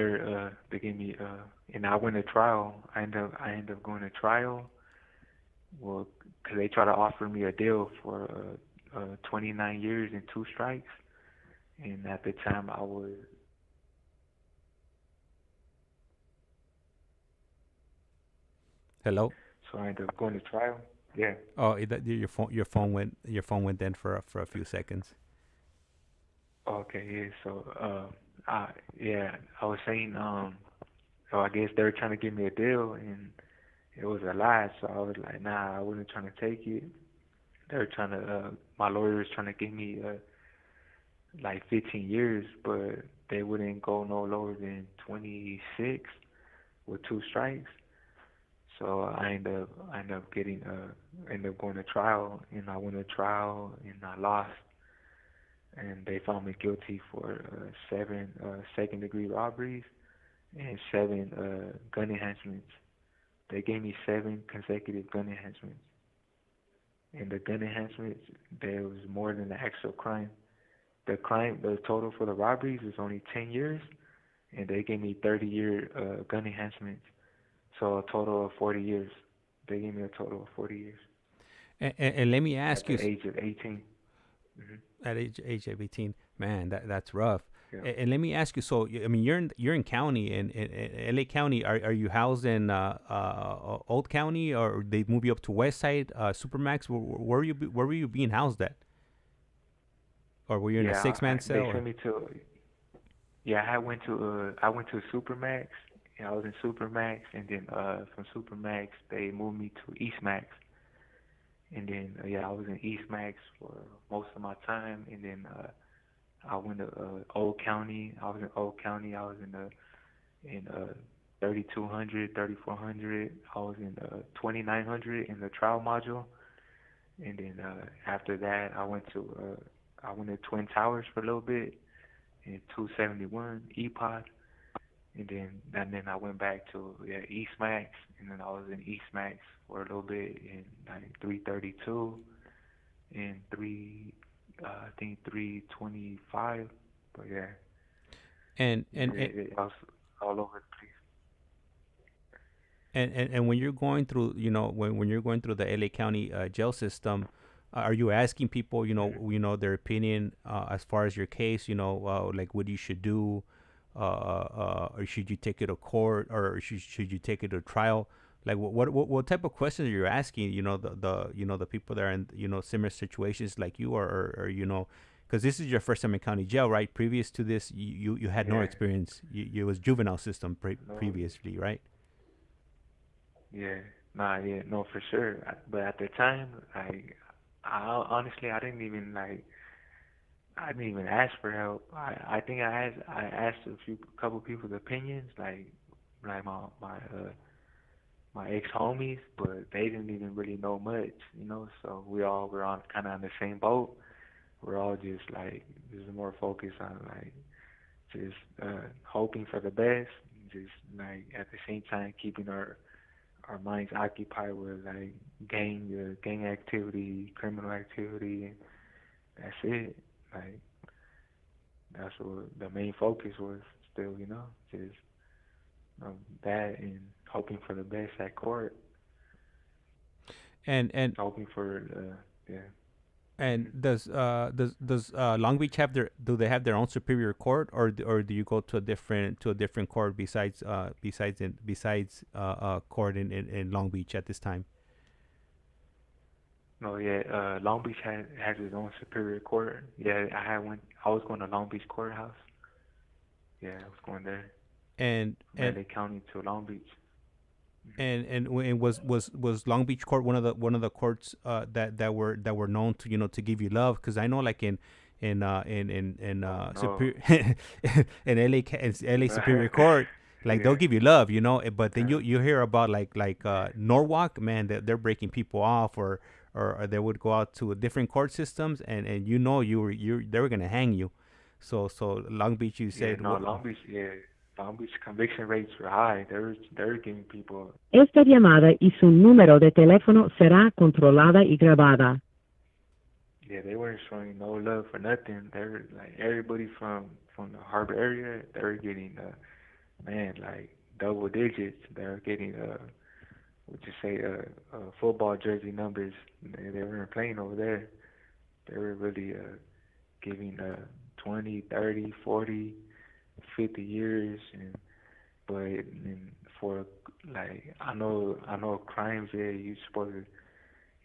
me and I went to trial. I ended up going to trial. Well, because they tried to offer me a deal for 29 years and 2 strikes, and at the time I was. Hello. So I ended up going to trial. Yeah. Oh, your phone went then for a few seconds. Okay. Yeah. So yeah, I was saying so I guess they were trying to give me a deal and it was a lie. So I was like, nah, I wasn't trying to take it. They were trying to my lawyer was trying to give me like 15 years, but they wouldn't go no lower than 26 with 2 strikes. So I ended up ended up going to trial, and I went to trial and I lost, and they found me guilty for 7 second-degree robberies and 7 gun enhancements. They gave me 7 consecutive gun enhancements, and the gun enhancements there was more than the actual crime. The total for the robberies was only 10 years, and they gave me 30-year gun enhancements. So a total of 40 years. They gave me a total of 40 years And let me at ask you, the age of 18. at age of 18, man, that's rough. Yeah. And let me ask you, so I mean, you're in county in LA County. Are you housed in Old County, or they move you up to West Side, Supermax? Where were you being housed at, or were you in a Yeah, 6-man they cell? sent me to. Yeah, I went to Supermax. Yeah, I was in Supermax, and then from Supermax they moved me to Eastmax, And then yeah, I was in East Max for most of my time, and then I went to Old County. I was in Old County. I was in 3200, 3400. I was in 2900 in the trial module, and then after that, I went to Twin Towers for a little bit in 271 EPOD, and then I went back to East Max, and then I was in East Max for a little bit in like 332 and I think 325, but yeah, And and and it was all over the place. and when you're going through, when you're going through the LA County jail system, are you asking people, their opinion as far as your case, like what you should do, or should you take it to court, or should you take it to trial? Like what type of questions are you asking? The people that are in similar situations like you, or because this is your first time in county jail, right? Previous to this, you had no Yeah, experience. You was juvenile system no, previously, right? yeah, nah, yeah, no, for sure. But at the time, I honestly, I didn't even ask for help. I think I asked couple people's opinions, like my ex homies, but they didn't even really know much, you know. So we all were on kind of on the same boat. We're all just more focused on just hoping for the best, just like at the same time keeping our minds occupied with like gang activity, criminal activity, and that's it. Like that's what the main focus was still, just that and hoping for the best at court, And hoping for yeah. and Mhm. does Long Beach do they have their own superior court, or do you go to a different court besides court in Long Beach at this time? No, yeah, Long Beach has its own superior court. Yeah, I was going to Long Beach courthouse. Yeah, I was going there And from and LA County to Long Beach. Hmm. and was Long Beach Court one of the courts that were known to to give you love? Because I know, like in Oh no. Superior in LA Superior Court, like they'll Yeah. give you love, but then you hear about like Norwalk, man, they're breaking people off, or they would go out to different court systems, and you they were gonna hang you. So Long Beach, you Yeah, said no, what? Long Beach, yeah. Long Beach conviction rates were high. They're giving people, Esta llamada y su número de teléfono será controlada y grabada. yeah, they weren't showing no love for nothing. They were like everybody from the harbor area, they were getting man, like double digits. They were getting would you say football jersey numbers. They weren't playing over there. They were really giving 20, 30, 40, 50 years, and for like I know crimes, yeah, you supposed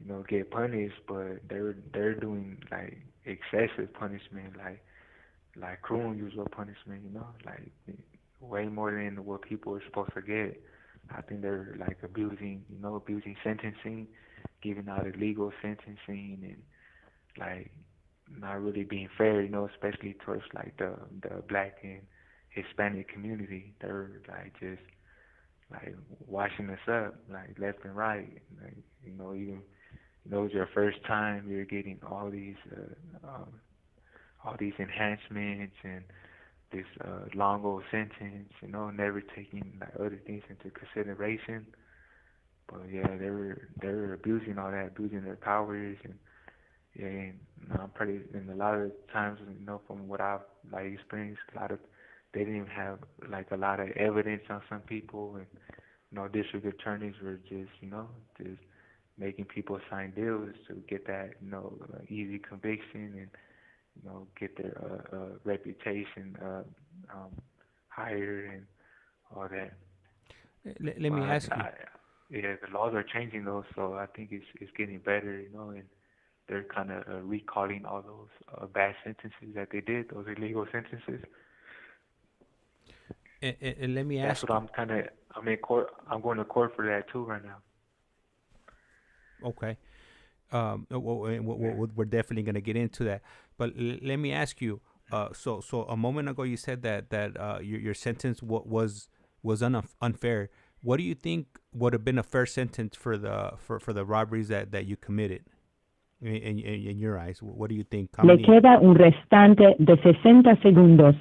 to get punished, but they're doing like excessive punishment, like cruel and unusual punishment, like way more than what people are supposed to get. I think they're like abusing sentencing, giving out illegal sentencing, and like not really being fair, especially towards like the black and Hispanic community. They're like just like washing us up, like left and right. Like, even it's your first time, you're getting all these enhancements and this long old sentence, never taking like other things into consideration. But yeah, they were abusing all that, abusing their powers, and yeah, and I'm pretty. And a lot of times, from what I've like experienced, they didn't even have like a lot of evidence on some people, and district attorneys were just making people sign deals to get that easy conviction and get their reputation um, higher and all that. Let me But ask you. yeah, the laws are changing though, so I think it's getting better, and they're kind of recalling all those bad sentences that they did, those illegal sentences. And let me That's ask what you. I'm in court. I'm going to court for that too right now. Okay. Yeah. we're definitely going to get into that. But let me ask you. So a moment ago you said that your sentence was unfair. What do you think would have been a fair sentence for the robberies that you committed in your eyes? What do you think? How Le many? queda un restante de 60 segundos.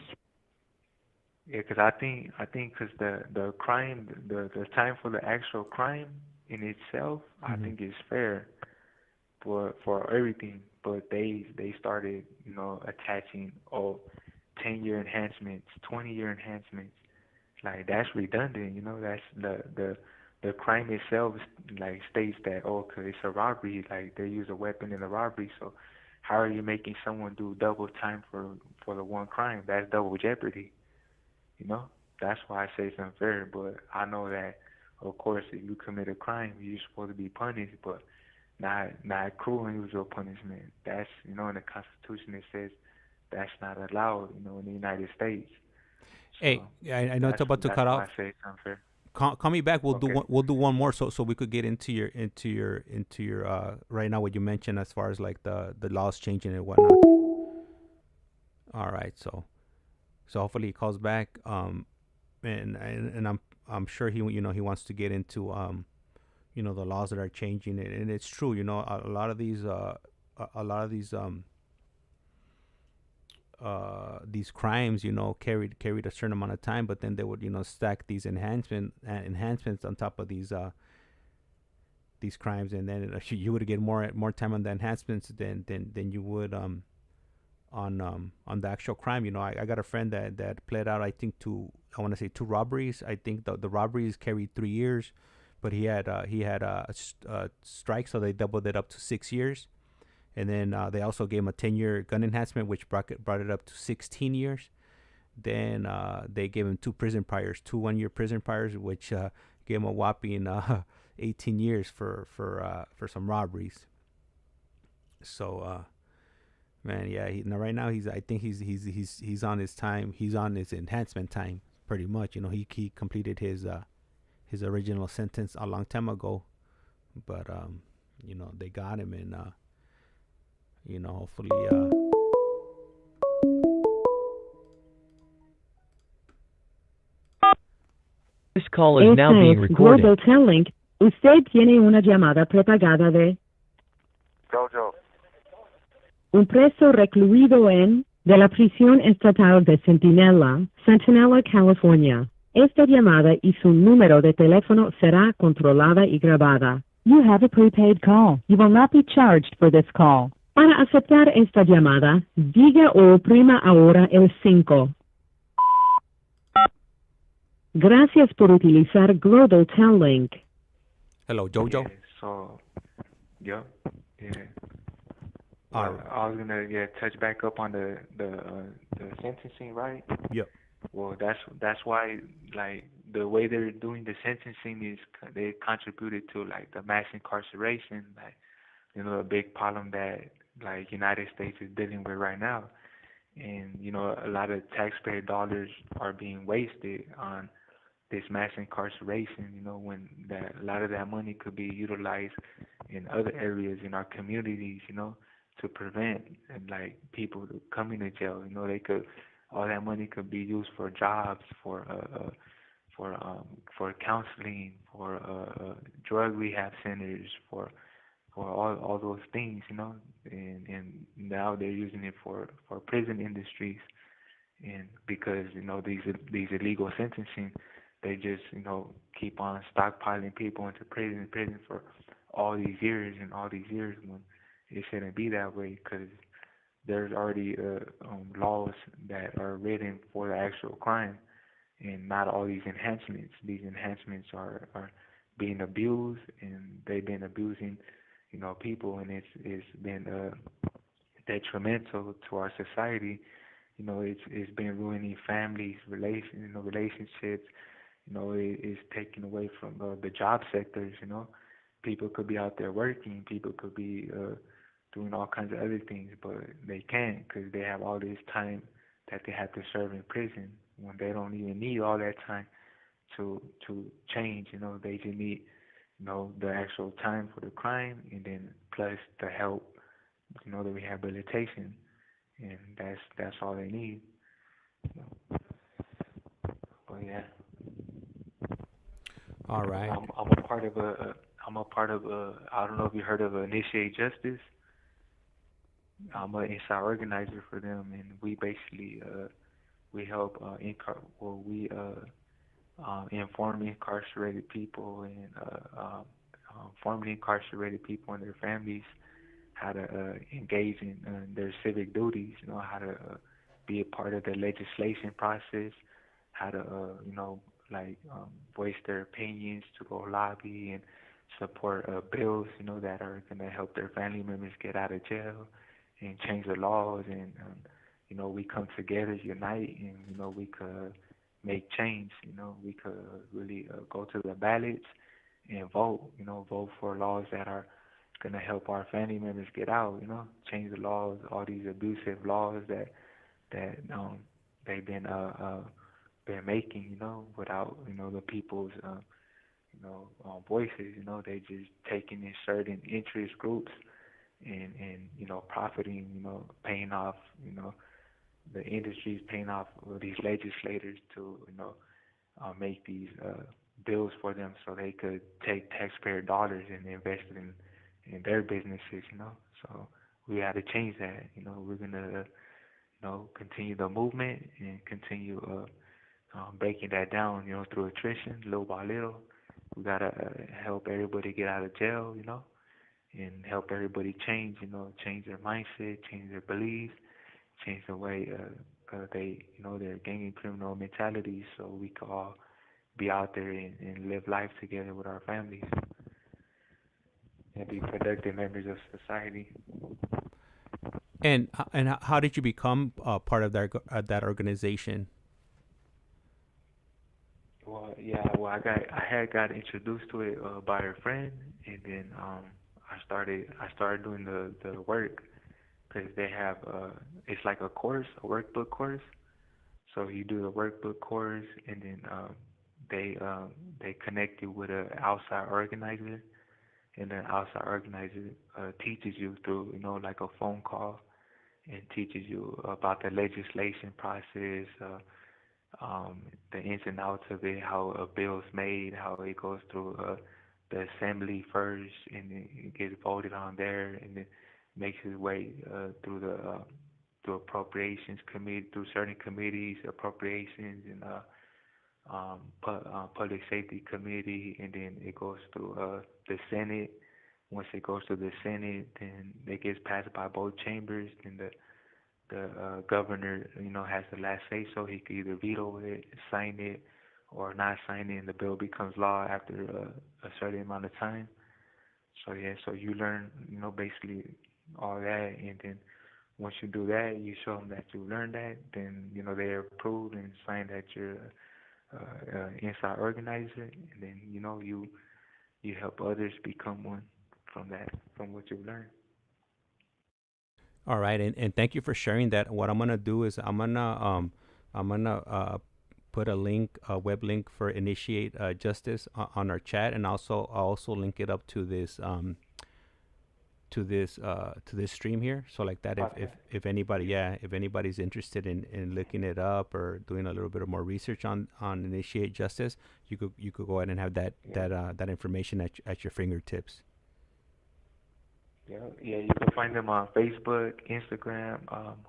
Yeah, because I think because the crime, the time for the actual crime in itself, I Mhm. think is fair for everything. But they started, attaching 10-year enhancements, 20-year enhancements. Like that's redundant, That's the crime itself like states that cause it's a robbery, like they use a weapon in the robbery. So how are you making someone do double time for the one crime? That's double jeopardy. You know, that's why I say it's unfair. But I know that, of course, if you commit a crime, you're supposed to be punished, but not cruel and unusual punishment. That's in the Constitution it says that's not allowed. In the United States. Hey, So I know it's about to that's cut why I off. say it's unfair. Call me back. Okay. We'll do one more so we could get into your right now what you mentioned as far as like the laws changing and whatnot. All right, so hopefully he calls back. And I'm sure he wants to get into the laws that are changing, and it's true. A lot of these crimes carried a certain amount of time, but then they would stack these enhancements on top of these crimes, and then you would get more time on the enhancements than you would on the actual crime. I got a friend that pled out, I think, I want to say two robberies. I think the robberies carried 3 years, but he had a strike, so they doubled it up to 6 years. And then they also gave him a 10-year gun enhancement, which brought it up to 16 years. Then they gave him two prison priors, two 1-year prison priors, which gave him a whopping 18 years for some robberies. So, man, yeah, right now I think he's on his time. He's on his enhancement time, pretty much. He completed his original sentence a long time ago, but they got him, and hopefully. This call is now Esta being es recorded. Global Telling. Usted tiene una llamada prepagada de Jojo. un preso recluido de la prisión estatal de Centinela, California. Esta llamada y su número de teléfono será controlada y grabada. You have a prepaid call. You will not be charged for this call. Para aceptar esta llamada, diga o oprima ahora el 5. Gracias por utilizar Global Telling. Hello, Jojo. Yeah. So, yeah. Yeah. All Well, right. I was gonna touch back up on the sentencing, right? Yep. Well, that's why like the way they're doing the sentencing is they contributed to like the mass incarceration, like a big problem that like United States is dealing with right now, and a lot of taxpayer dollars are being wasted on this mass incarceration. When that a lot of that money could be utilized in other areas in our communities, to prevent and like people coming to jail. They could all that money could be used for jobs, for counseling, for drug rehab centers, for all those things, and now they're using it for prison industries, and because these illegal sentencing, they just keep on stockpiling people into prison for all these years and all these years when it shouldn't be that way, because there's already laws that are written for the actual crime, and not all these enhancements. These enhancements are being abused, and they've been abusing people, and it's been detrimental to our society. It's been ruining families, relationships. It's taking away from the job sectors. People could be out there working, people could be doing all kinds of other things, but they can't because they have all this time that they have to serve in prison when they don't even need all that time to change. They just need the actual time for the crime, and then plus the help, the rehabilitation, and that's all they need. But yeah, All right. I'm a part of I don't know if you heard of Initiate Justice. I'm an inside organizer for them, and we basically we help inform incarcerated people and formerly incarcerated people and their families how to engage in their civic duties. How to be a part of the legislation process, how to voice their opinions, to go lobby and support bills that are going to help their family members get out of jail and change the laws. And we come together, unite, and we could make change. We could really go to the ballots and vote. Vote for laws that are going to help our family members get out. Change the laws, all these abusive laws that they've been making. Without the people's voices. They just taking in certain interest groups and profiting. Paying off. The industry's paying off these legislators to make these bills for them so they could take taxpayer dollars and invest in their businesses. So we had to change that. We're gonna continue the movement and continue breaking that down. Through attrition, little by little. We gotta help everybody get out of jail. And help everybody change. Change their mindset, change their beliefs, change the way they, their gang and criminal mentality, so we can all be out there and live life together with our families and be productive members of society. And how did you become part of that organization? Well, yeah, I had got introduced to it by a friend, and then I started doing the work. Because they have, it's like a course, a workbook course. So you do the workbook course, and then they connect you with an outside organizer, and the outside organizer teaches you through, like a phone call, and teaches you about the legislation process, the ins and outs of it, how a bill's made, how it goes through the assembly first, and then it gets voted on there, and then makes its way through appropriations committee, through certain committees, appropriations, and public safety committee, and then it goes through the Senate. Once it goes to the Senate, then it gets passed by both chambers. Then the governor, has the last say, so he could either veto it, sign it, or not sign it, and the bill becomes law after a certain amount of time. So yeah, so you learn, basically all that, and then once you do that, you show them that you learned that, then they approve and sign that you're inside organizer, and then you help others become one from what you've learned. All right, and thank you for sharing that. What I'm gonna do is I'm gonna put a link, a web link for Initiate Justice on our chat, and I'll also link it up to this to this stream here. So like that, if anybody, if anybody's interested in looking it up or doing a little bit of more research on Initiate Justice, you could go ahead and have that information at your fingertips. Yeah, you can find them on Facebook, Instagram,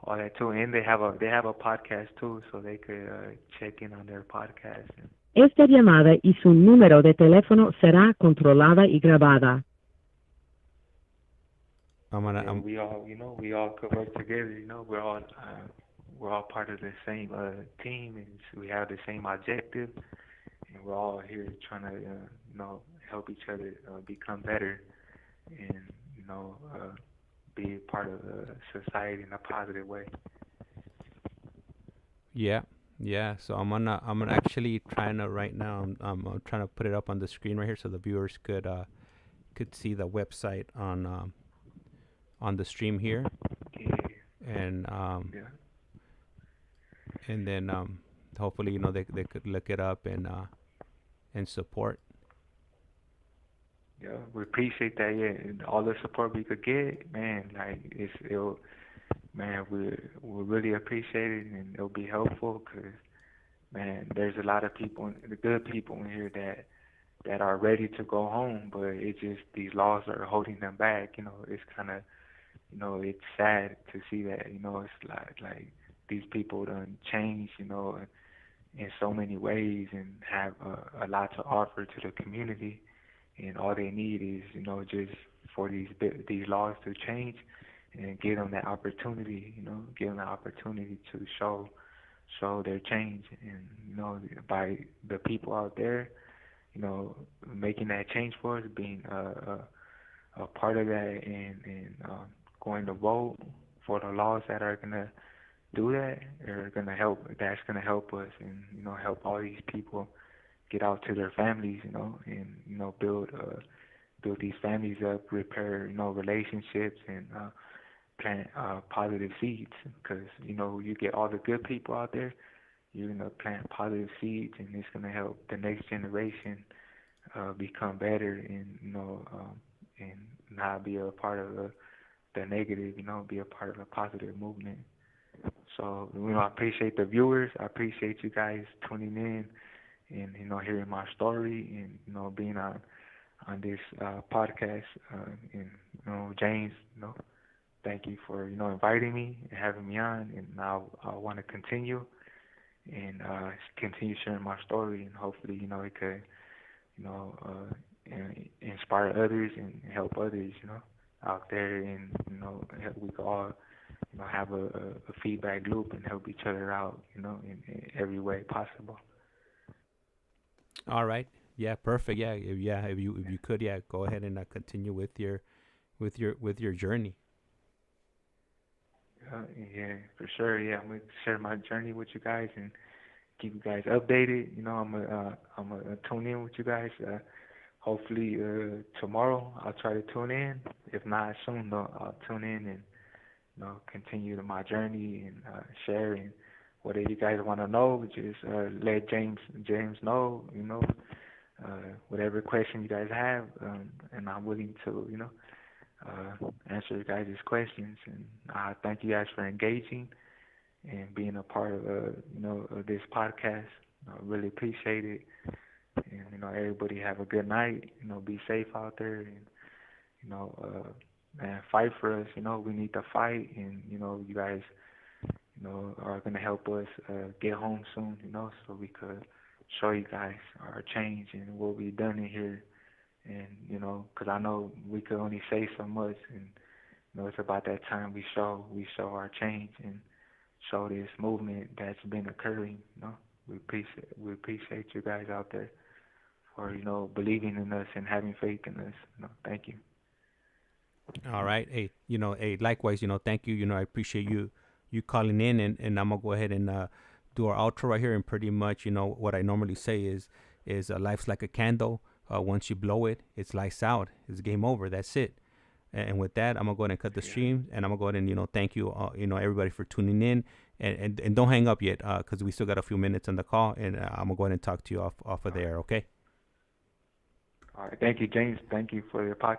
all that too, and they have a podcast too, so they could check in on their podcast. Esta llamada y su número de teléfono será controlada y grabada. We all could work together. We're all part of the same team, and we have the same objective, and we're all here trying to help each other become better, and be part of society in a positive way. Yeah. So I'm gonna actually trying to right now. I'm trying to put it up on the screen right here so the viewers could see the website on the stream here. And and then hopefully they could look it up and support. Yeah, we appreciate that. Yeah, and all the support we could get, man. Like it'll, man, we really appreciate it, and it'll be helpful because, man, there's a lot of people, the good people in here that are ready to go home, but it's just these laws are holding them back. It's kind of, it's sad to see that. It's like these people done change, in so many ways and have a lot to offer to the community, and all they need is, just for these laws to change and give them that opportunity, give them the opportunity to show their change, and by the people out there, making that change for us, being a part of that, and going to vote for the laws that are gonna do that, are gonna help. That's gonna help us, and help all these people get out to their families, and build these families up, repair relationships, and plant positive seeds. Because you get all the good people out there, you're gonna plant positive seeds, and it's gonna help the next generation become better, and and not be a part of the negative. Be a part of a positive movement. So I appreciate the viewers. I appreciate you guys tuning in and hearing my story, and being on this podcast. And James, thank you for inviting me and having me on. And now I want to continue and continue sharing my story, and hopefully it could inspire others and help others out there, and we could all have a feedback loop and help each other out in every way possible. All right. Yeah, perfect. Yeah, if you could, yeah, go ahead and continue with your journey. Yeah, for sure. Yeah, I'm gonna share my journey with you guys and keep you guys updated. I'm gonna tune in with you guys. Hopefully tomorrow I'll try to tune in. If not soon, though, I'll tune in and continue my journey, and share, and whatever you guys want to know, just let James know. Whatever question you guys have, and I'm willing to answer you guys' questions. And I thank you guys for engaging and being a part of of this podcast. I really appreciate it. And everybody have a good night. Be safe out there, and man, fight for us. We need to fight, and you guys are gonna help us get home soon. So we could show you guys our change and what we've done in here. And because I know we could only say so much, and it's about that time we show our change and show this movement that's been occurring. We appreciate you guys out there for believing in us and having faith in us. Thank you. All right. Hey, likewise, thank you. I appreciate you calling in, and I'm gonna go ahead and do our outro right here. And pretty much, what I normally say is life's like a candle. Once you blow it, it's lights out. It's game over. That's it. And with that, I'm gonna go ahead and cut the stream, and I'm gonna go ahead and thank you, everybody for tuning in, and don't hang up yet, because we still got a few minutes on the call, and I'm gonna go ahead and talk to you off of there. Okay. All right. Thank you, James. Thank you for your podcast.